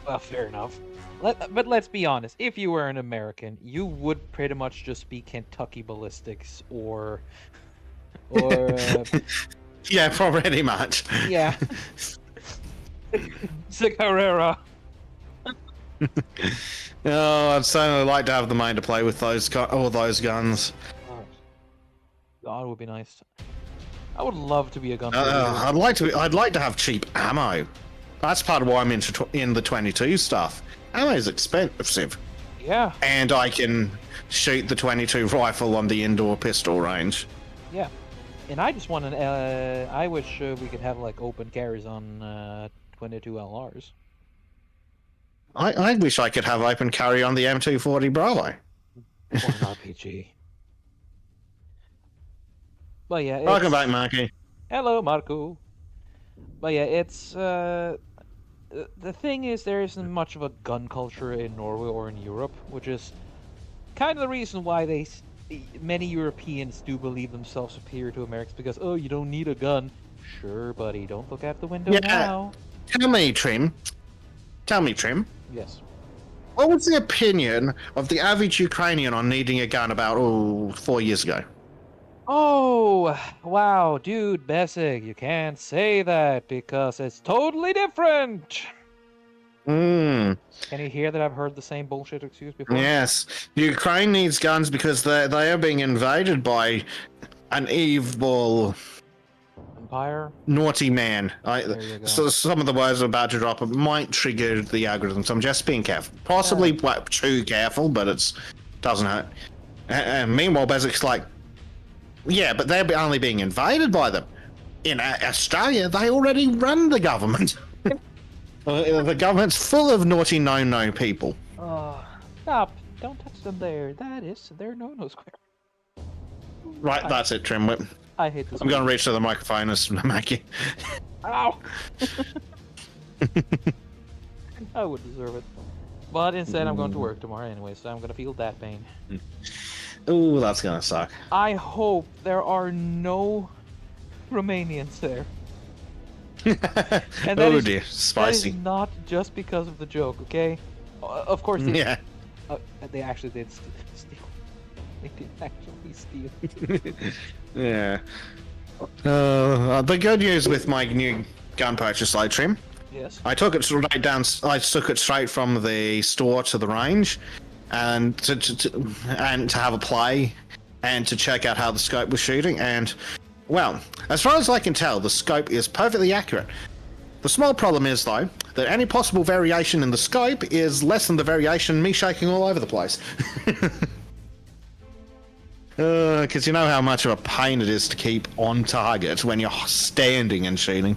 A: Well, fair enough. But let's be honest. If you were an American, you would pretty much just be Kentucky Ballistics or
C: yeah, pretty much.
A: Yeah. Carrera.
C: I'd certainly like to have the money to play with all those guns.
A: God, it would be nice. I would love to be a gun.
C: I'd like to have cheap ammo. That's part of why I'm in the 22 stuff. Ammo is expensive.
A: Yeah.
C: And I can shoot the 22 rifle on the indoor pistol range.
A: Yeah. And I just want I wish we could have like open carries on 22 LRs.
C: I wish I could have open carry on the M240 Bravo.
A: Or an RPG. But yeah.
C: Welcome back, Marky.
A: Hello, Marco. But yeah, it's the thing is there isn't much of a gun culture in Norway or in Europe, which is kind of the reason why many Europeans do believe themselves superior to Americans, because, you don't need a gun. Sure, buddy, don't look out the window now.
C: Tell me, Trym.
A: Yes.
C: What was the opinion of the average Ukrainian on needing a gun about 4 years ago?
A: Oh, wow, dude, Bessig, you can't say that because it's totally different. Can you hear that I've heard the same bullshit excuse before?
C: Yes. Ukraine needs guns because they are being invaded by an evil...
A: Empire?
C: Naughty man. So some of the words I'm about to drop might trigger the algorithm, so I'm just being careful. Possibly too careful, but it doesn't hurt. Meanwhile, Bezik's like, yeah, but they're only being invaded by them. In Australia, they already run the government. The government's full of naughty no-no people.
A: Stop. Don't touch them there. That is their no-no square.
C: Right, that's it, Trym Whip.
A: I hate this.
C: I'm going to reach to the microphone as Mackie.
A: Ow! I would deserve it. But instead, I'm going to work tomorrow anyway, so I'm going to feel that pain.
C: Ooh, that's gonna suck.
A: I hope there are no Romanians there. And
C: Oh dear, spicy.
A: That is not just because of the joke, okay? Of course,
C: Yeah.
A: they actually did steal. They did actually steal.
C: Yeah. The good news with my new gun purchase, like Trym,
A: Yes.
C: I took it straight down. I took it straight from the store to the range, and to have a play, and to check out how the scope was shooting. And well, as far as I can tell, the scope is perfectly accurate. The small problem is though that any possible variation in the scope is less than the variation in me shaking all over the place. Because you know how much of a pain it is to keep on target when you're standing and shooting.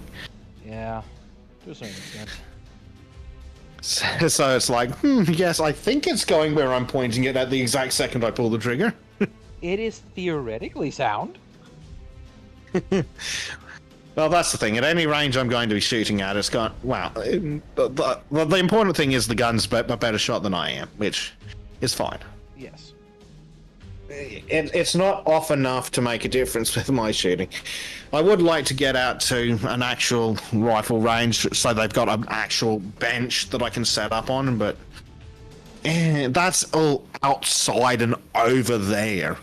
A: Yeah, to a certain extent.
C: So it's like, yes, I think it's going where I'm pointing it at the exact second I pull the trigger.
A: It is theoretically sound.
C: Well, that's the thing. At any range I'm going to be shooting at, it's got, well, the important thing is the gun's a better shot than I am, which is fine.
A: Yes.
C: It's not off enough to make a difference with my shooting. I would like to get out to an actual rifle range so they've got an actual bench that I can set up on, but that's all outside and over there.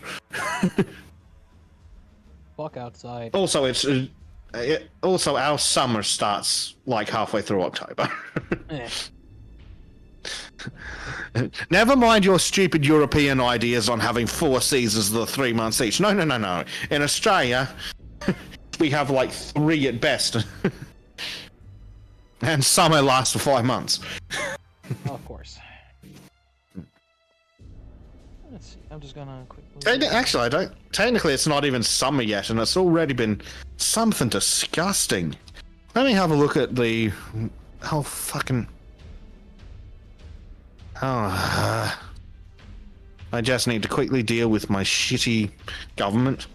A: Fuck outside.
C: Also, also our summer starts like halfway through October.
A: Eh.
C: Never mind your stupid European ideas on having 4 seasons of the 3 months each. No. In Australia, we have like 3 at best. And summer lasts for 5 months.
A: Of course. Let's see. I'm just gonna quickly.
C: Actually, I don't. Technically, it's not even summer yet, and it's already been something disgusting. Let me have a look at the. Oh, fucking. Oh, I just need to quickly deal with my shitty government.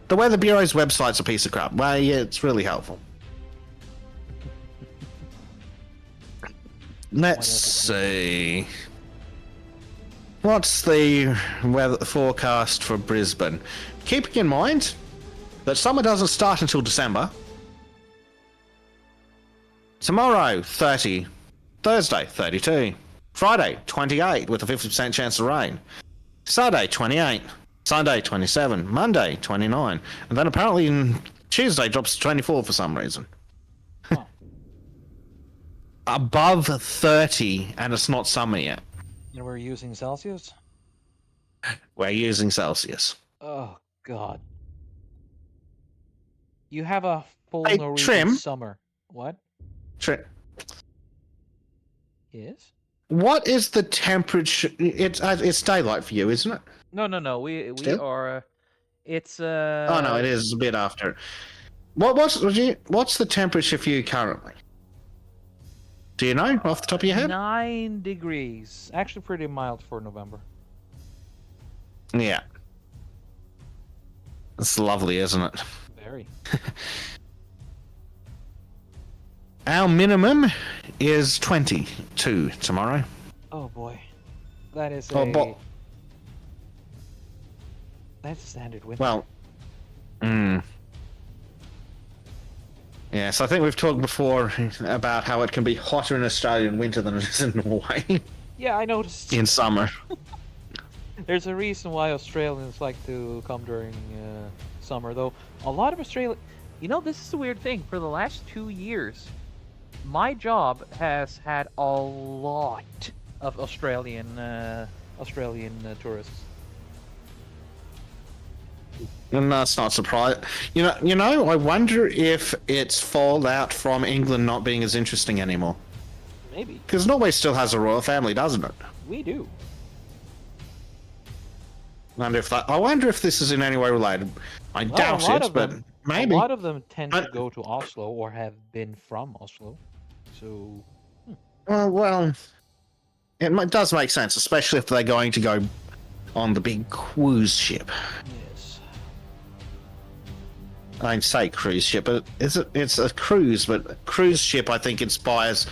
C: The Weather Bureau's website's a piece of crap. Well, yeah, it's really helpful. Let's see. What's the weather forecast for Brisbane? Keeping in mind that summer doesn't start until December. Tomorrow, 30. Thursday, 32. Friday, 28 with a 50% chance of rain. Saturday, 28. Sunday, 27. Monday, 29. And then apparently Tuesday drops to 24 for some reason.
A: Huh.
C: Above 30, and it's not summer yet.
A: And we're using Celsius?
C: We're using Celsius.
A: Oh, God. You have a full
C: Hey,
A: Norwegian
C: Trym.
A: summer. What? Yes?
C: What is the temperature? It's daylight for you, isn't it?
A: No. We
C: Still?
A: are. It's
C: Oh no, it is a bit after. What's the temperature for you currently? Do you know off the top of your head?
A: 9 degrees. Actually, pretty mild for November.
C: Yeah. It's lovely, isn't it?
A: Very.
C: Our minimum is 22 tomorrow.
A: Oh boy, that is
C: Oh,
A: that's a standard winter.
C: well, yes, I think we've talked before about how it can be hotter in Australia in winter than it is in Norway
A: Yeah, I noticed.
C: in summer.
A: There's a reason why Australians like to come during summer, though. A lot of Australia, this is the weird thing. For the last 2 years, my job has had a lot of Australian tourists.
C: And that's not surprising. I wonder if it's fallout from England not being as interesting anymore.
A: Maybe.
C: Because Norway still has a royal family, doesn't it?
A: We do.
C: I wonder if this is in any way related. I doubt it, but maybe.
A: A lot of them tend to go to Oslo or have been from Oslo. So.
C: Well, it does make sense, especially if they're going to go on the big cruise ship.
A: Yes.
C: I'd say cruise ship, but it's a cruise, but cruise ship I think inspires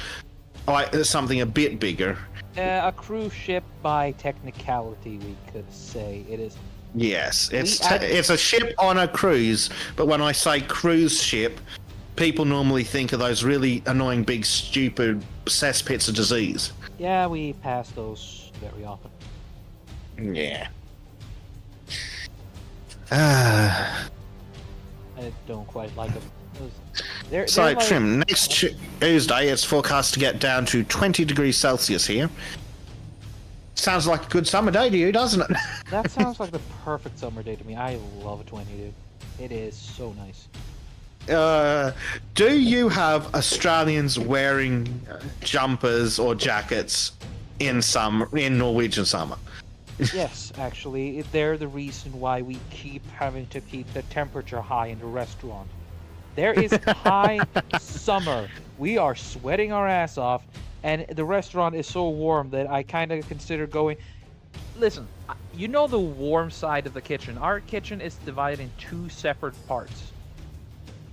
C: something a bit bigger.
A: A cruise ship by technicality, we could say it is.
C: Yes, it's a ship on a cruise, but when I say cruise ship, people normally think of those really annoying, big, stupid cesspits of disease.
A: Yeah, we pass those very often.
C: Yeah.
A: I don't quite like them. They're like...
C: Trym, next Tuesday it's forecast to get down to 20 degrees Celsius here. Sounds like a good summer day to you, doesn't it?
A: That sounds like the perfect summer day to me. I love 20, dude. It is so nice.
C: Do you have Australians wearing jumpers or jackets in Norwegian summer?
A: Yes, actually, they're the reason why we keep having to keep the temperature high in the restaurant. There is high summer. We are sweating our ass off, and the restaurant is so warm that I kind of consider going... Listen, you know the warm side of the kitchen. Our kitchen is divided in two separate parts,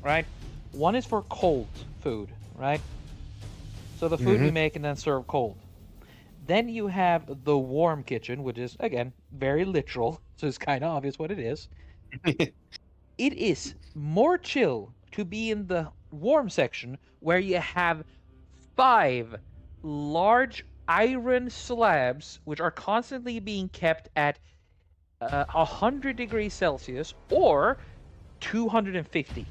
A: right? One is for cold food, right? So the food we make and then serve cold. Then you have the warm kitchen, which is, again, very literal, so it's kind of obvious what it is. It is more chill to be in the warm section where you have 5 large iron slabs which are constantly being kept at 100 degrees Celsius or 250.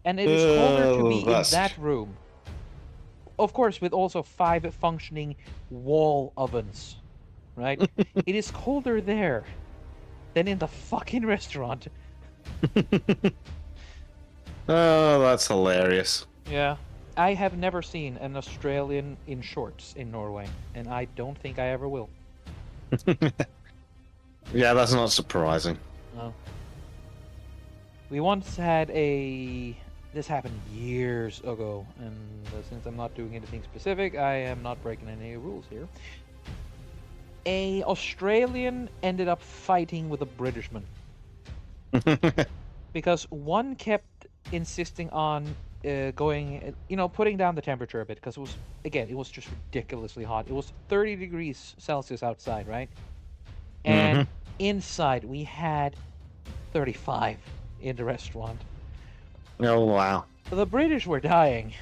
A: And it is colder to be in that room. Of course, with also 5 functioning wall ovens, right? It is colder there than in the fucking restaurant.
C: Oh, that's hilarious.
A: Yeah. I have never seen an Australian in shorts in Norway, and I don't think I ever will.
C: Yeah, that's not surprising.
A: No. We once had this happened years ago, and since I'm not doing anything specific, I am not breaking any rules here. A Australian ended up fighting with a Britishman. Because one kept insisting on putting down the temperature a bit, because it was just ridiculously hot. It was 30 degrees Celsius outside, right? And inside we had 35 in the restaurant.
C: Oh, wow.
A: The British were dying.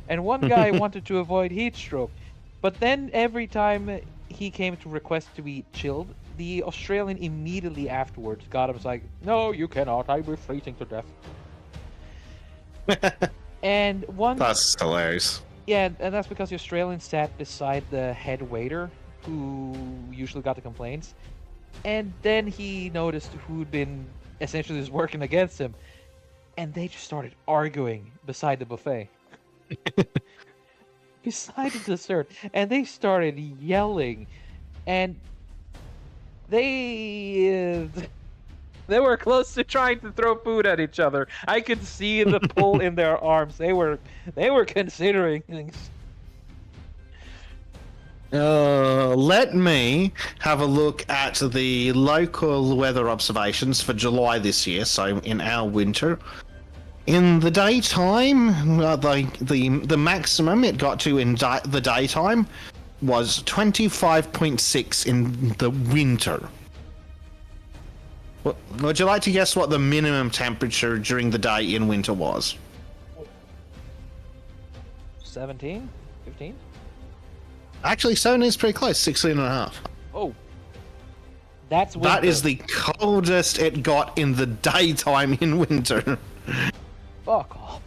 A: And one guy wanted to avoid heat stroke. But then every time he came to request to be chilled, the Australian immediately afterwards got him, was like, "No, you cannot. I will be freezing to death." And
C: That's hilarious.
A: Yeah, and that's because the Australian sat beside the head waiter, who usually got the complaints. And then he noticed who'd been essentially just working against him. And they just started arguing beside the buffet. Beside the dessert. And they started yelling. And they were close to trying to throw food at each other. I could see the pull in their arms. They were considering things.
C: Let me have a look at the local weather observations for July this year, so in our winter. In the daytime, the maximum it got to in the daytime was 25.6 in the winter. Would you like to guess what the minimum temperature during the day in winter was?
A: 17? 15?
C: Actually, 17 is pretty close, 16.5.
A: Oh. That's winter.
C: That is the coldest it got in the daytime in winter.
A: Fuck off.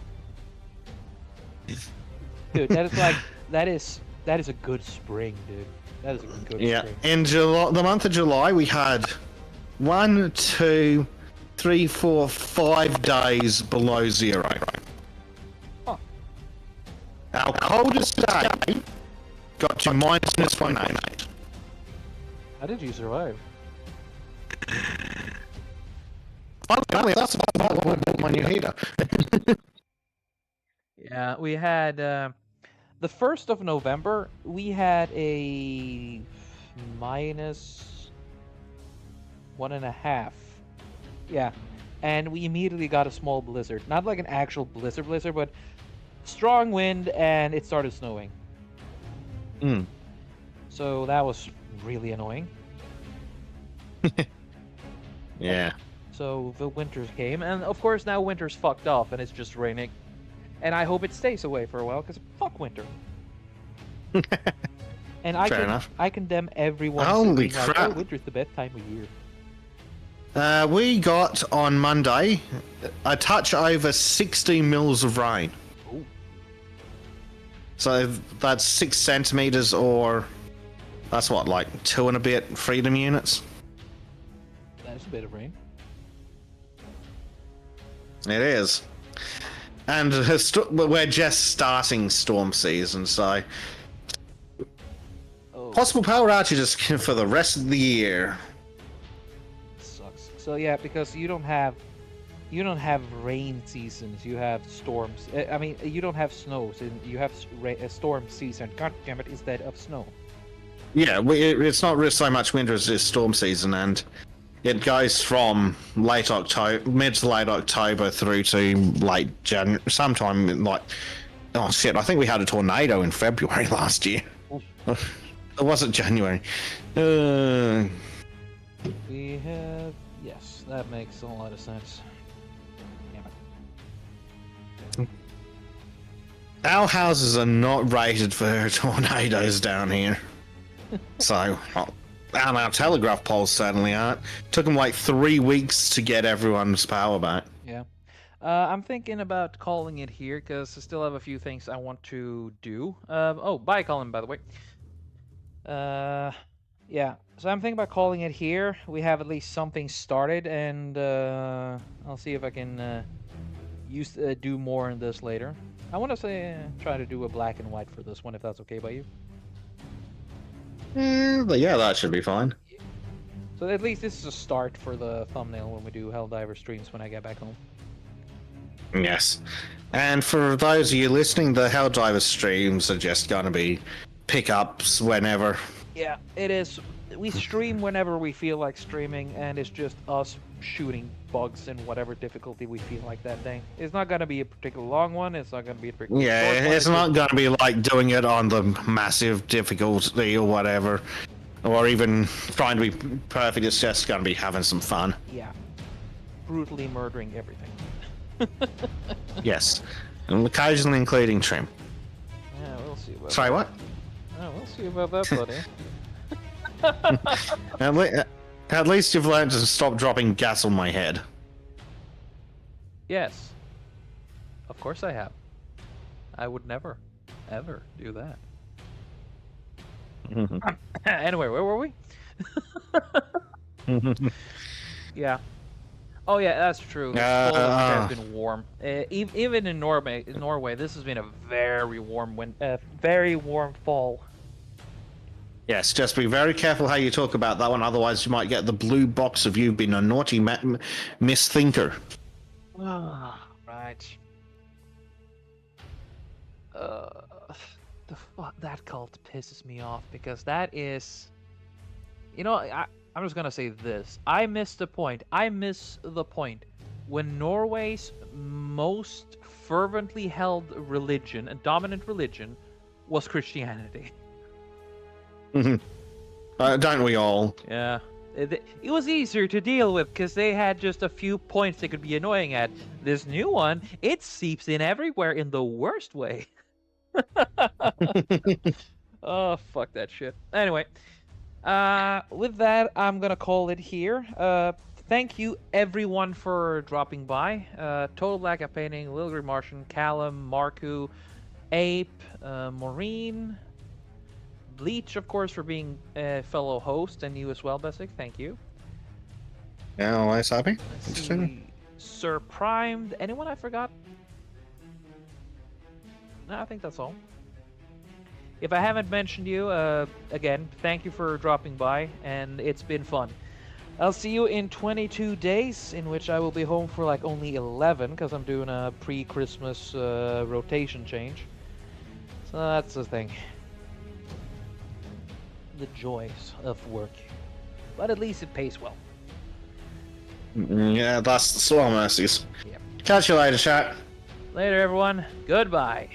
A: Dude, that is a good spring, dude. That is a good spring.
C: In the month of July, we had 1, 2, 3, 4, 5 days below 0.
A: Huh.
C: Our coldest day got to minus 0.88.
A: How did you survive?
C: Finally, that's about what I my new heater.
A: Yeah, we had the 1st of November. We had a minus 1.5. Yeah, and we immediately got a small blizzard. Not like an actual blizzard, but strong wind, and it started snowing.
C: Mm.
A: So that was really annoying.
C: Yeah.
A: So the winters came, and of course now winter's fucked off, and it's just raining. And I hope it stays away for a while, because fuck winter. And
C: Fair enough.
A: I condemn everyone.
C: Holy
A: being like,
C: crap.
A: oh, winter's the best time of year.
C: We got on Monday a touch over 60 mils of rain.
A: Ooh.
C: So that's 6 centimeters, or that's what, like 2 and a bit freedom units?
A: That's a bit of rain.
C: It is. And we're just starting storm season, so
A: Oh,
C: possible power outages for the rest of the year.
A: sucks. So yeah, because you don't have rain seasons. You have storms. I mean, you don't have snows, and you have a storm season. God damn it, instead of snow.
C: Yeah, it's not really so much winter as it's storm season, and it goes from late October, mid to late October through to late January, sometime in like, oh shit, I think we had a tornado in February last year. It wasn't January.
A: We have, yes, that makes a lot of sense. Damn it.
C: Our houses are not rated for tornadoes down here. So, and our telegraph poles certainly aren't. Took them like 3 weeks to get everyone's power back.
A: Yeah. I'm thinking about calling it here because I still have a few things I want to do. Oh, bye, Colin, by the way. Yeah. So I'm thinking about calling it here. We have at least something started, and I'll see if I can do more in this later. I want to say try to do a black and white for this one, if that's okay by you.
C: But yeah, that should be fine.
A: So at least this is a start for the thumbnail when we do Helldiver streams when I get back home.
C: Yes. And for those of you listening, the Helldiver streams are just going to be pickups whenever.
A: Yeah, it is. We stream whenever we feel like streaming, and it's just us shooting bugs in whatever difficulty we feel like that day. It's not going to be a particular long one. It's not going to be a particular short
C: Yeah,
A: one.
C: it's not going to be like doing it on the massive difficulty or whatever, or even trying to be perfect. It's just going to be having some fun.
A: Yeah. Brutally murdering everything.
C: Yes. And occasionally including Trym.
A: Yeah, we'll see about
C: Sorry, what?
A: Oh, we'll see about that, buddy.
C: At least you've learned to stop dropping gas on my head.
A: Yes. Of course I have. I would never, ever do that. Anyway, where were we? Yeah. Oh yeah, that's true. This fall has been warm. Even in Norway, this has been a very warm fall.
C: Yes, just be very careful how you talk about that one, otherwise you might get the blue box of you being a naughty misthinker.
A: Right. That cult pisses me off because that is, I'm just gonna say this. I miss the point when Norway's most fervently held religion and dominant religion was Christianity.
C: Don't we all?
A: Yeah. It was easier to deal with because they had just a few points they could be annoying at. This new one, it seeps in everywhere in the worst way. Oh, fuck that shit. Anyway, with that, I'm gonna call it here. Thank you everyone for dropping by. Total Blackout Painting, Little Green Martian, Callum, Marku, Ape, Maureen, Bleach, of course, for being a fellow host, and you as well, Bessic. Thank you.
C: Yeah, always happy.
A: Let's see. Sir Primed. Anyone I forgot? No, I think that's all. If I haven't mentioned you, again, thank you for dropping by, and it's been fun. I'll see you in 22 days, in which I will be home for like only 11, because I'm doing a pre-Christmas rotation change. So that's the thing. The joys of work. But at least it pays well.
C: Yeah, that's the slow mercies.
A: Yep.
C: Catch you later, chat.
A: Later, everyone. Goodbye.